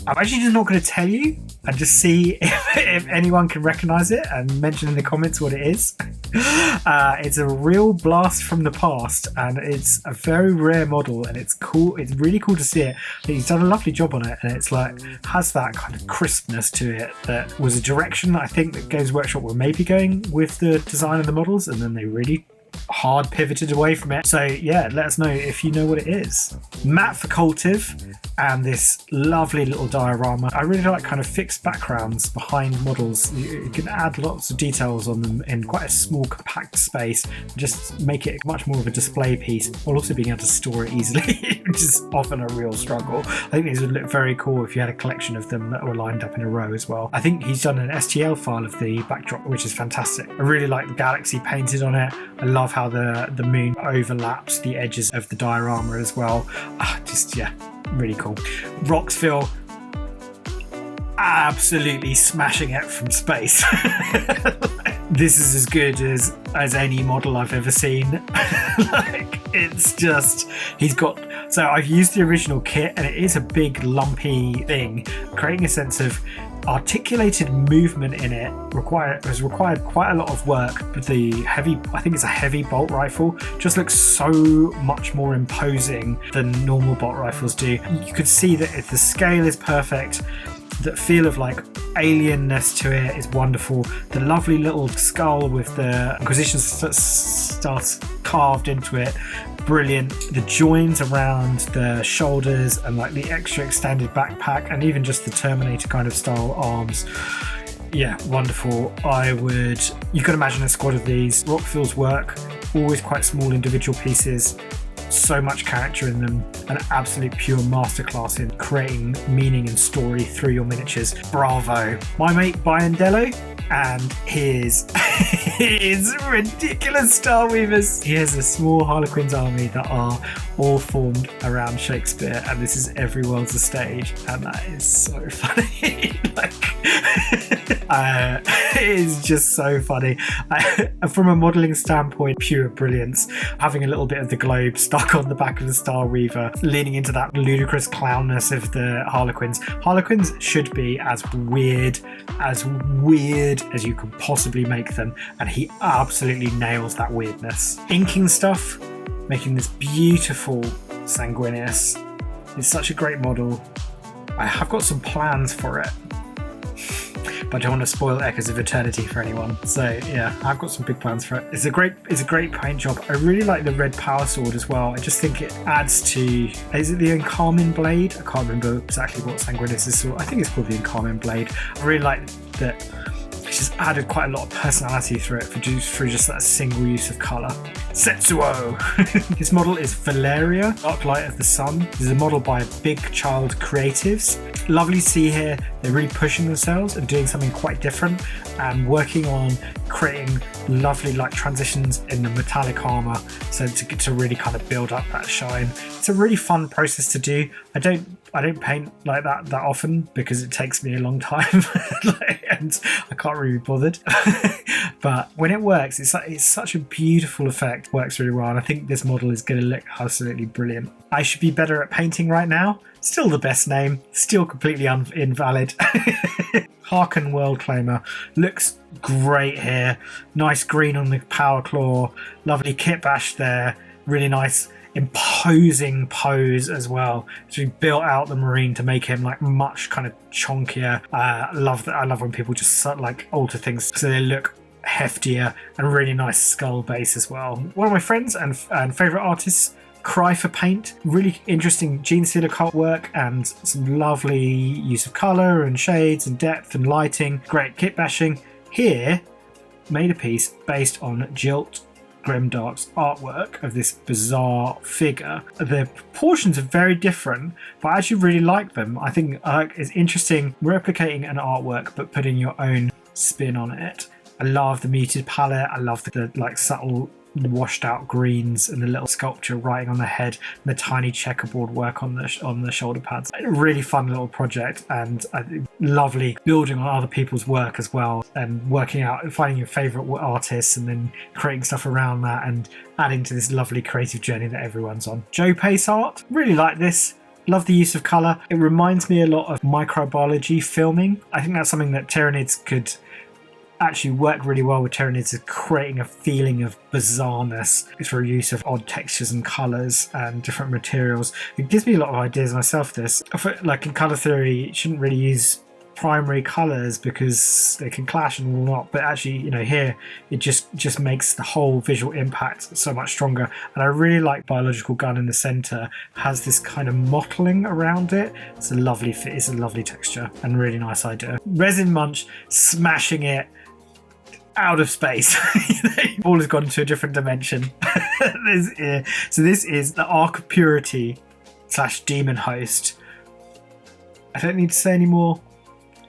A: I'm actually just not going to tell you and just see if anyone can recognize it and mention in the comments what it is. It's a real blast from the past, and it's a very rare model, and it's cool. It's really cool to see it. He's done a lovely job on it, and it's like has that kind of crispness to it that was a direction I think that Games Workshop were maybe going with the design of the models, and then they really hard pivoted away from it. So yeah, let us know if you know what it is. Matte Facultative and this lovely little diorama. I really like kind of fixed backgrounds behind models. You can add lots of details on them in quite a small compact space, just make it much more of a display piece while also being able to store it easily, which is often a real struggle. I think these would look very cool if you had a collection of them that were lined up in a row as well. I think he's done an STL file of the backdrop, which is fantastic. I really like the galaxy painted on it. I love how the moon overlaps the edges of the diorama as well. Really cool. Roxville absolutely smashing it from space. This is as good as any model I've ever seen. Like, it's just, so I've used the original kit, and it is a big lumpy thing. Creating a sense of articulated movement in it has required quite a lot of work. But I think it's a heavy bolt rifle, just looks so much more imposing than normal bolt rifles do. You could see that if the scale is perfect, that feel of like alienness to it is wonderful. The lovely little skull with the Inquisition stars carved into it, brilliant. The joins around the shoulders and like the extra extended backpack, and even just the Terminator kind of style arms. Yeah, wonderful. You could imagine a squad of these. Rockville's work, always quite small individual pieces, so much character in them, an absolute pure masterclass in creating meaning and story through your miniatures. Bravo. My mate Biandello and his ridiculous Star Weavers. He has a small Harlequins army that are all formed around Shakespeare, and this is every world's a stage, and that is so funny. It is just so funny. From a modelling standpoint, pure brilliance. Having a little bit of the globe stuck on the back of the Star Weaver, leaning into that ludicrous clownness of the Harlequins. Harlequins should be as weird as you could possibly make them, and he absolutely nails that weirdness. Inking stuff, making this beautiful Sanguinius. It's such a great model. I have got some plans for it, but I don't want to spoil Echoes of Eternity for anyone. So yeah, I've got some big plans for it. It's a great paint job. I really like the red power sword as well. I just think it adds to, is it the Encarmin blade? I can't remember exactly what Sanguinius is. I think it's called the Encarmin blade. I really like that. It's just added quite a lot of personality through it through just that single use of colour. Setsuo! This model is Valeria, Dark Light of the Sun. This is a model by Big Child Creatives. Lovely to see here, they're really pushing themselves and doing something quite different and working on creating lovely light transitions in the metallic armour, so to really kind of build up that shine. It's a really fun process to do. I don't paint like that often because it takes me a long time and I can't really be bothered. But when it works, it's such a beautiful effect. Works really well, and I think this model is going to look absolutely brilliant. I should be better at painting right now. Still the best name, still completely invalid. Harken World Claimer looks great here. Nice green on the power claw, lovely kitbash there, really nice imposing pose as well. So we built out the marine to make him like much kind of chunkier. I love that. I love when people just like alter things so they look heftier, and really nice skull base as well. One of my friends and favorite artists, Cry for Paint. Really interesting gene stealer cult work and some lovely use of color and shades and depth and lighting. Great kit bashing. Here, made a piece based on Jilt Grimdark's artwork of this bizarre figure. The proportions are very different, but I actually really like them. I think it's interesting replicating an artwork but putting your own spin on it. I love the muted palette. I love the like subtle washed out greens and the little sculpture writing on the head and the tiny checkerboard work on the shoulder pads. A really fun little project, and lovely building on other people's work as well, and working out and finding your favorite artists and then creating stuff around that and adding to this lovely creative journey that everyone's on. Joe Pace art, really like this. Love the use of colour. It reminds me a lot of microbiology filming. I think that's something that Tyranids could actually work really well with. Tyranids is creating a feeling of bizarreness through use of odd textures and colours and different materials. It gives me a lot of ideas myself. This, like in colour theory, you shouldn't really use primary colours because they can clash and will not, but actually, you know, here it just makes the whole visual impact so much stronger. And I really like Biological Gun in the centre, has this kind of mottling around it. It's a lovely fit, it's a lovely texture and really nice idea. Resin Munch smashing it out of space. The ball has gone into a different dimension. So this is the Arc of Purity / Demon Host. I don't need to say any more.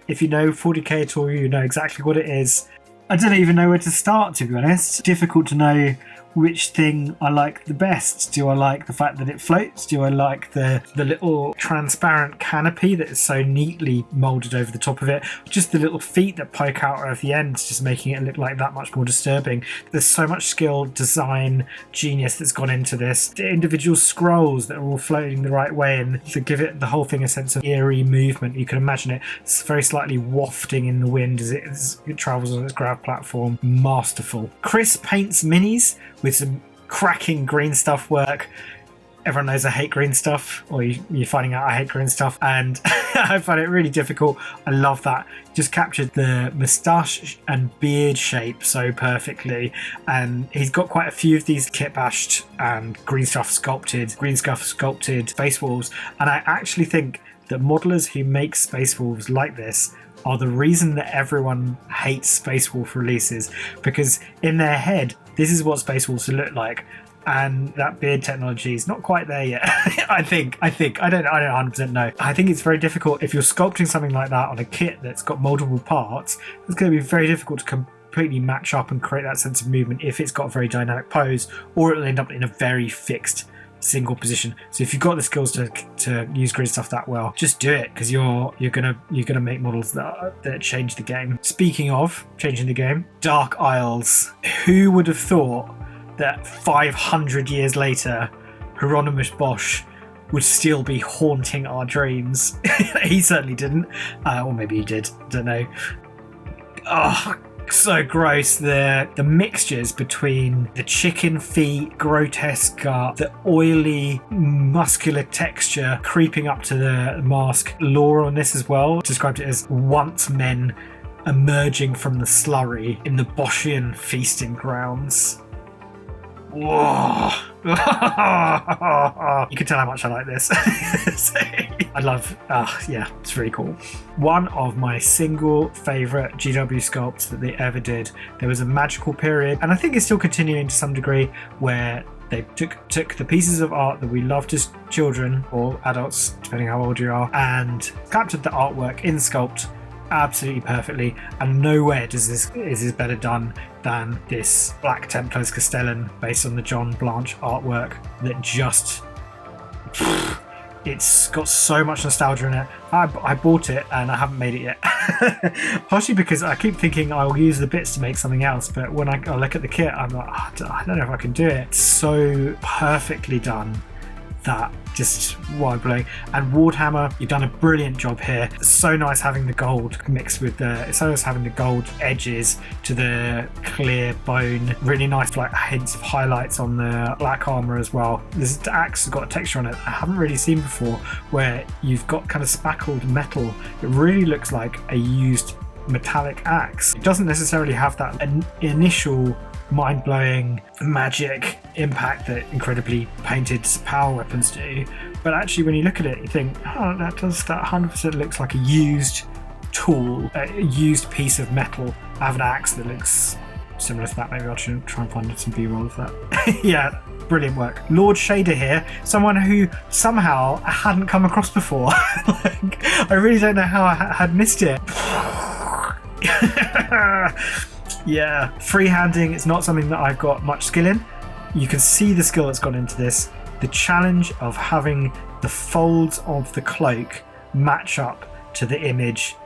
A: If you know 40k at all, you know exactly what it is. I don't even know where to start, to be honest. Difficult to know which thing I like the best. Do I like the fact that it floats? Do I like the little transparent canopy that is so neatly moulded over the top of it? Just the little feet that poke out of the ends, just making it look like that much more disturbing. There's so much skill, design, genius that's gone into this. The individual scrolls that are all floating the right way and to give it the whole thing a sense of eerie movement. You can imagine it. It's very slightly wafting in the wind as it travels on its grav platform. Masterful. Chris paints minis with some cracking green stuff work. Everyone knows I hate green stuff, or you're finding out I hate green stuff, and I find it really difficult. I love that. Just captured the moustache and beard shape so perfectly, and he's got quite a few of these kitbashed and green stuff sculpted space wolves, and I actually think that modelers who make space wolves like this are the reason that everyone hates Space Wolf releases, because in their head this is what Space Wolves look like, and that beard technology is not quite there yet. I don't 100% know. I think it's very difficult if you're sculpting something like that on a kit that's got multiple parts. It's going to be very difficult to completely match up and create that sense of movement if it's got a very dynamic pose, or it'll end up in a very fixed single position. So if you've got the skills to use green stuff that well, just do it, because you're gonna make models that change the game. Speaking of changing the game, Dark Isles. Who would have thought that 500 years later Hieronymus Bosch would still be haunting our dreams? He certainly didn't, or maybe he did, don't know. So gross. The mixtures between the chicken feet, grotesque gut, the oily muscular texture creeping up to the mask. Lore on this as well described it as once men emerging from the slurry in the Boschian feasting grounds. Whoa. You can tell how much I like this. So, I love, yeah, it's really cool. One of my single favourite GW sculpts that they ever did. There was a magical period, and I think it's still continuing to some degree, where they took the pieces of art that we loved as children or adults, depending how old you are, and captured the artwork in Sculpt absolutely perfectly. And nowhere is this better done than this Black Templars Castellan based on the John Blanche artwork that just... It's got so much nostalgia in it. I bought it and I haven't made it yet. Partially because I keep thinking I'll use the bits to make something else, but when I look at the kit, I'm like, I don't know if I can do it. It's so perfectly done that just mind-blowing. And Warhammer, you've done a brilliant job here. It's so nice having the gold mixed with it's so nice having the gold edges to the clear bone. Really nice like hints of highlights on the black armor as well. This axe has got a texture on it I haven't really seen before, where you've got kind of spackled metal. It really looks like a used metallic axe. It doesn't necessarily have that initial mind-blowing magic impact that incredibly painted power weapons do, but actually when you look at it you think, oh, that 100% looks like a used tool, a used piece of metal. I have an axe that looks similar to that. Maybe I should try and find some b-roll of that. Yeah, brilliant work. Lord Shader here, someone who somehow I hadn't come across before. Like, I really don't know how I had missed it. Yeah, freehanding is not something that I've got much skill in. You can see the skill that's gone into this. The challenge of having the folds of the cloak match up to the image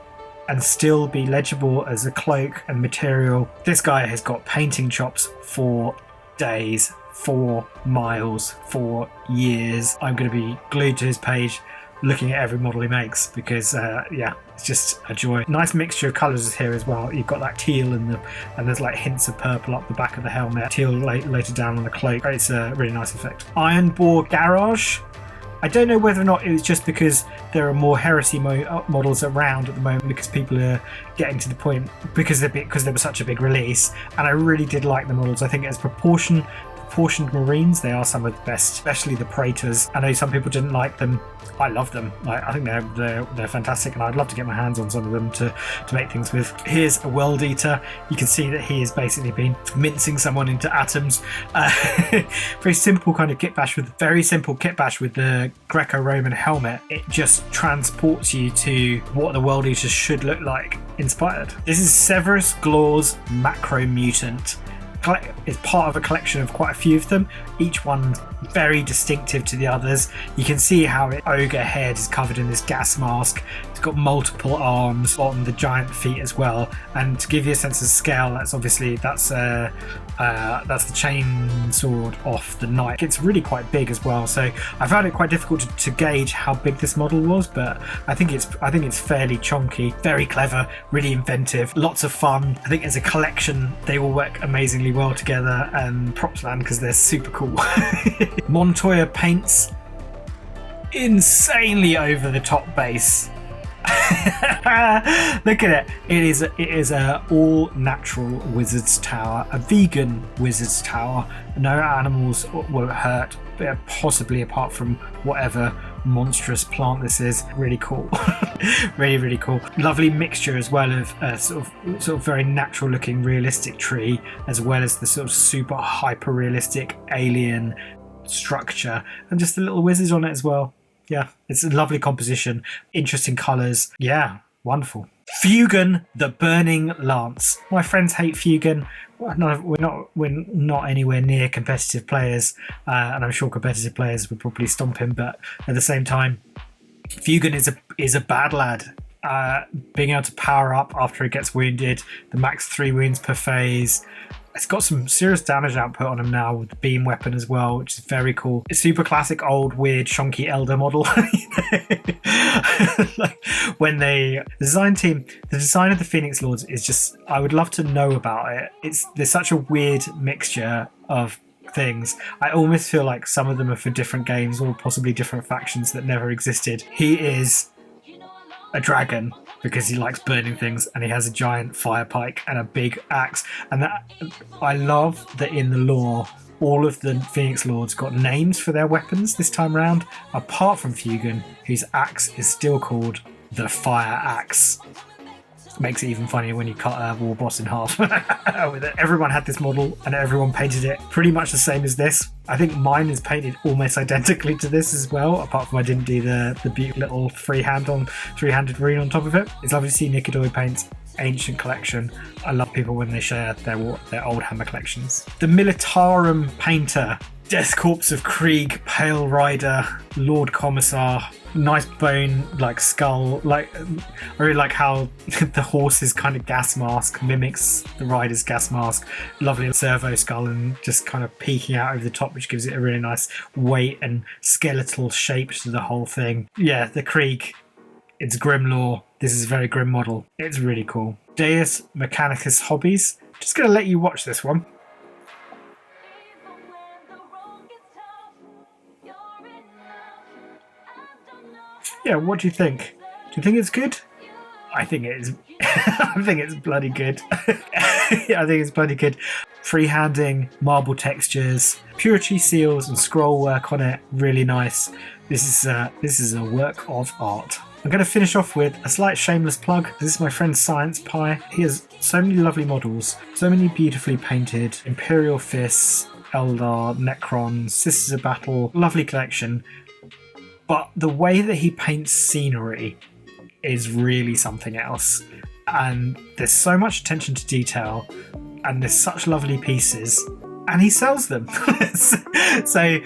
A: and still be legible as a cloak and material. This guy has got painting chops for days, for miles, for years. I'm going to be glued to his page looking at every model he makes because yeah, it's just a joy. Nice mixture of colours here as well. You've got that teal and there's like hints of purple up the back of the helmet, teal later down on the cloak. It's a really nice effect. Iron Bore Garage. I don't know whether or not it was just because there are more Heresy models around at the moment, because people are getting to the point, because there was such a big release, and I really did like the models. I think as proportioned Marines, they are some of the best, especially the Praetors. I know some people didn't like them. I love them. I think they're fantastic, and I'd love to get my hands on some of them to make things with. Here's a World Eater. You can see that he has basically been mincing someone into atoms. Very simple kind of kitbash with the Greco-Roman helmet. It just transports you to what the World Eaters should look like, inspired. This is Severus Glaw's Macro Mutant. It's part of a collection of quite a few of them, each one very distinctive to the others. You can see how its ogre head is covered in this gas mask. It's got multiple arms on the giant feet as well, and to give you a sense of scale, that's the chain sword off the knight. It's really quite big as well, so I found it quite difficult to gauge how big this model was, but I think it's fairly chunky. Very clever, really inventive, lots of fun. I think as a collection they all work amazingly well together, and props man, because they're super cool. Montoya paints insanely over the top base. Look at it. It is a all natural wizard's tower, a vegan wizard's tower. No animals will hurt, possibly apart from whatever monstrous plant this is. Really cool. Really cool. Lovely mixture as well of sort of very natural looking realistic tree, as well as the sort of super hyper realistic alien structure, and just the little wizards on it as well. Yeah, it's a lovely composition, interesting colours. Yeah, wonderful. Fugan, the Burning Lance. My friends hate Fugan. We're not anywhere near competitive players, and I'm sure competitive players would probably stomp him. But at the same time, Fugan is a bad lad. Being able to power up after it gets wounded, the max 3 wounds per phase. It's got some serious damage output on him now with the beam weapon as well, which is very cool. It's super classic old weird chunky elder model. Like when the design of the Phoenix Lords is just, I would love to know about it. There's such a weird mixture of things. I almost feel like some of them are for different games or possibly different factions that never existed. He is a dragon because he likes burning things, and he has a giant fire pike and a big axe, and that I love that in the lore all of the Phoenix Lords got names for their weapons this time around, apart from Fugan, whose axe is still called the Fire Axe. Makes it even funnier when you cut a war boss in half. Everyone had this model and everyone painted it pretty much the same as this. I think mine is painted almost identically to this as well, apart from I didn't do the beautiful little three-handed rune on top of it. It's lovely to see Nicodoy paints ancient collection. I love people when they share their old hammer collections. The Militarum painter, Death Corpse of Krieg, Pale Rider, Lord Commissar, nice bone like skull. I really like how the horse's kind of gas mask mimics the rider's gas mask. Lovely servo skull and just kind of peeking out over the top, which gives it a really nice weight and skeletal shape to the whole thing. Yeah, the Krieg, it's Grimlaw. This is a very grim model. It's really cool. Deus Mechanicus Hobbies. Just going to let you watch this one. Yeah, what do you think? Do you think it's good? I think it is. I think it's bloody good. I think it's bloody good. Freehanding, marble textures, purity seals and scroll work on it. Really nice. This is a work of art. I'm going to finish off with a slight shameless plug. This is my friend Sciencepie. He has so many lovely models, so many beautifully painted Imperial Fists, Eldar, Necrons, Sisters of Battle. Lovely collection. But the way that he paints scenery is really something else. And there's so much attention to detail and there's such lovely pieces. And he sells them. So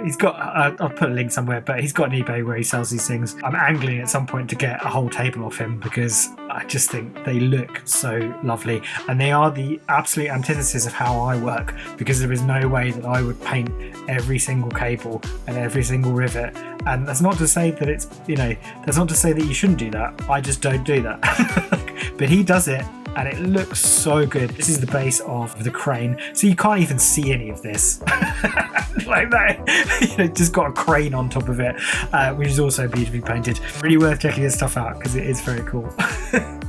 A: he's got, I'll put a link somewhere, but he's got an eBay where he sells these things. I'm angling at some point to get a whole table off him because I just think they look so lovely. And they are the absolute antithesis of how I work, because there is no way that I would paint every single cable and every single rivet. And that's not to say that it's, that's not to say that you shouldn't do that. I just don't do that. But he does it. And it looks so good. This is the base of the crane, so you can't even see any of this. Like that, just got a crane on top of it, which is also beautifully painted. Really worth checking this stuff out because it is very cool.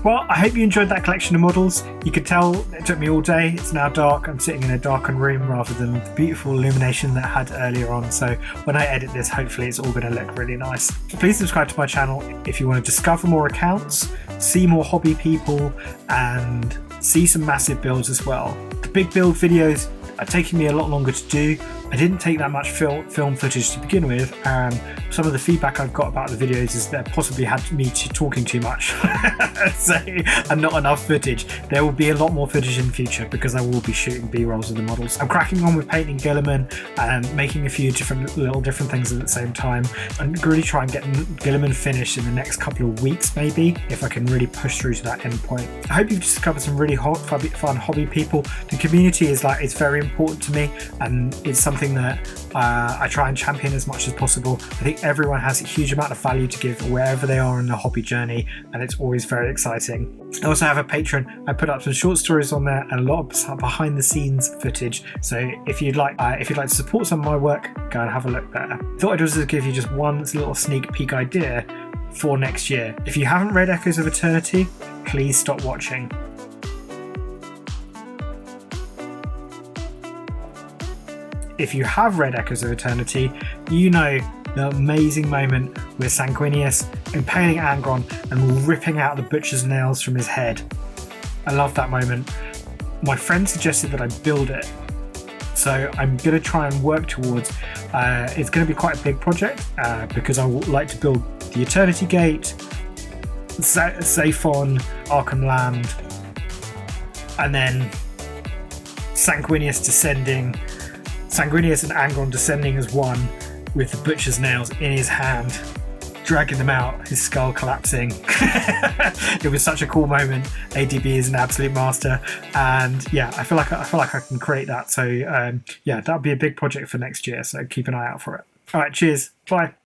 A: Well, I hope you enjoyed that collection of models. You could tell it took me all day. It's now dark. I'm sitting in a darkened room rather than the beautiful illumination that I had earlier on. So when I edit this, hopefully it's all going to look really nice. Please subscribe to my channel if you want to discover more accounts, see more hobby people, and see some massive builds as well. The big build videos are taking me a lot longer to do. I didn't take that much film footage to begin with, and some of the feedback I've got about the videos is that possibly had me talking too much and not enough footage. There will be a lot more footage in the future because I will be shooting B-rolls of the models. I'm cracking on with painting Guilliman and making a few different things at the same time. I'm really trying to get Guilliman finished in the next couple of weeks, maybe, if I can really push through to that end point. I hope you've discovered some really fun hobby people. The community is it's very important to me, and it's something that I try and champion as much as possible. I think everyone has a huge amount of value to give wherever they are in their hobby journey, and it's always very exciting. I also have a Patreon. I put up some short stories on there and a lot of behind the scenes footage. So if you'd like to support some of my work, go and have a look there. Thought I'd also give you just one little sneak peek idea for next year. If you haven't read Echoes of Eternity, please stop watching. If you have read Echoes of Eternity, you know the amazing moment with Sanguinius impaling Angron and ripping out the butcher's nails from his head. I love that moment. My friend suggested that I build it, so I'm going to try and work towards it's going to be quite a big project because I would like to build the Eternity Gate, Zaphon, Arkham Land, and then Sanguinius and Angron descending as one with the butcher's nails in his hand, dragging them out, his skull collapsing. It was such a cool moment. ADB is an absolute master, and yeah, I feel like I can create that. So yeah, that'll be a big project for next year. So keep an eye out for it. All right, cheers, bye.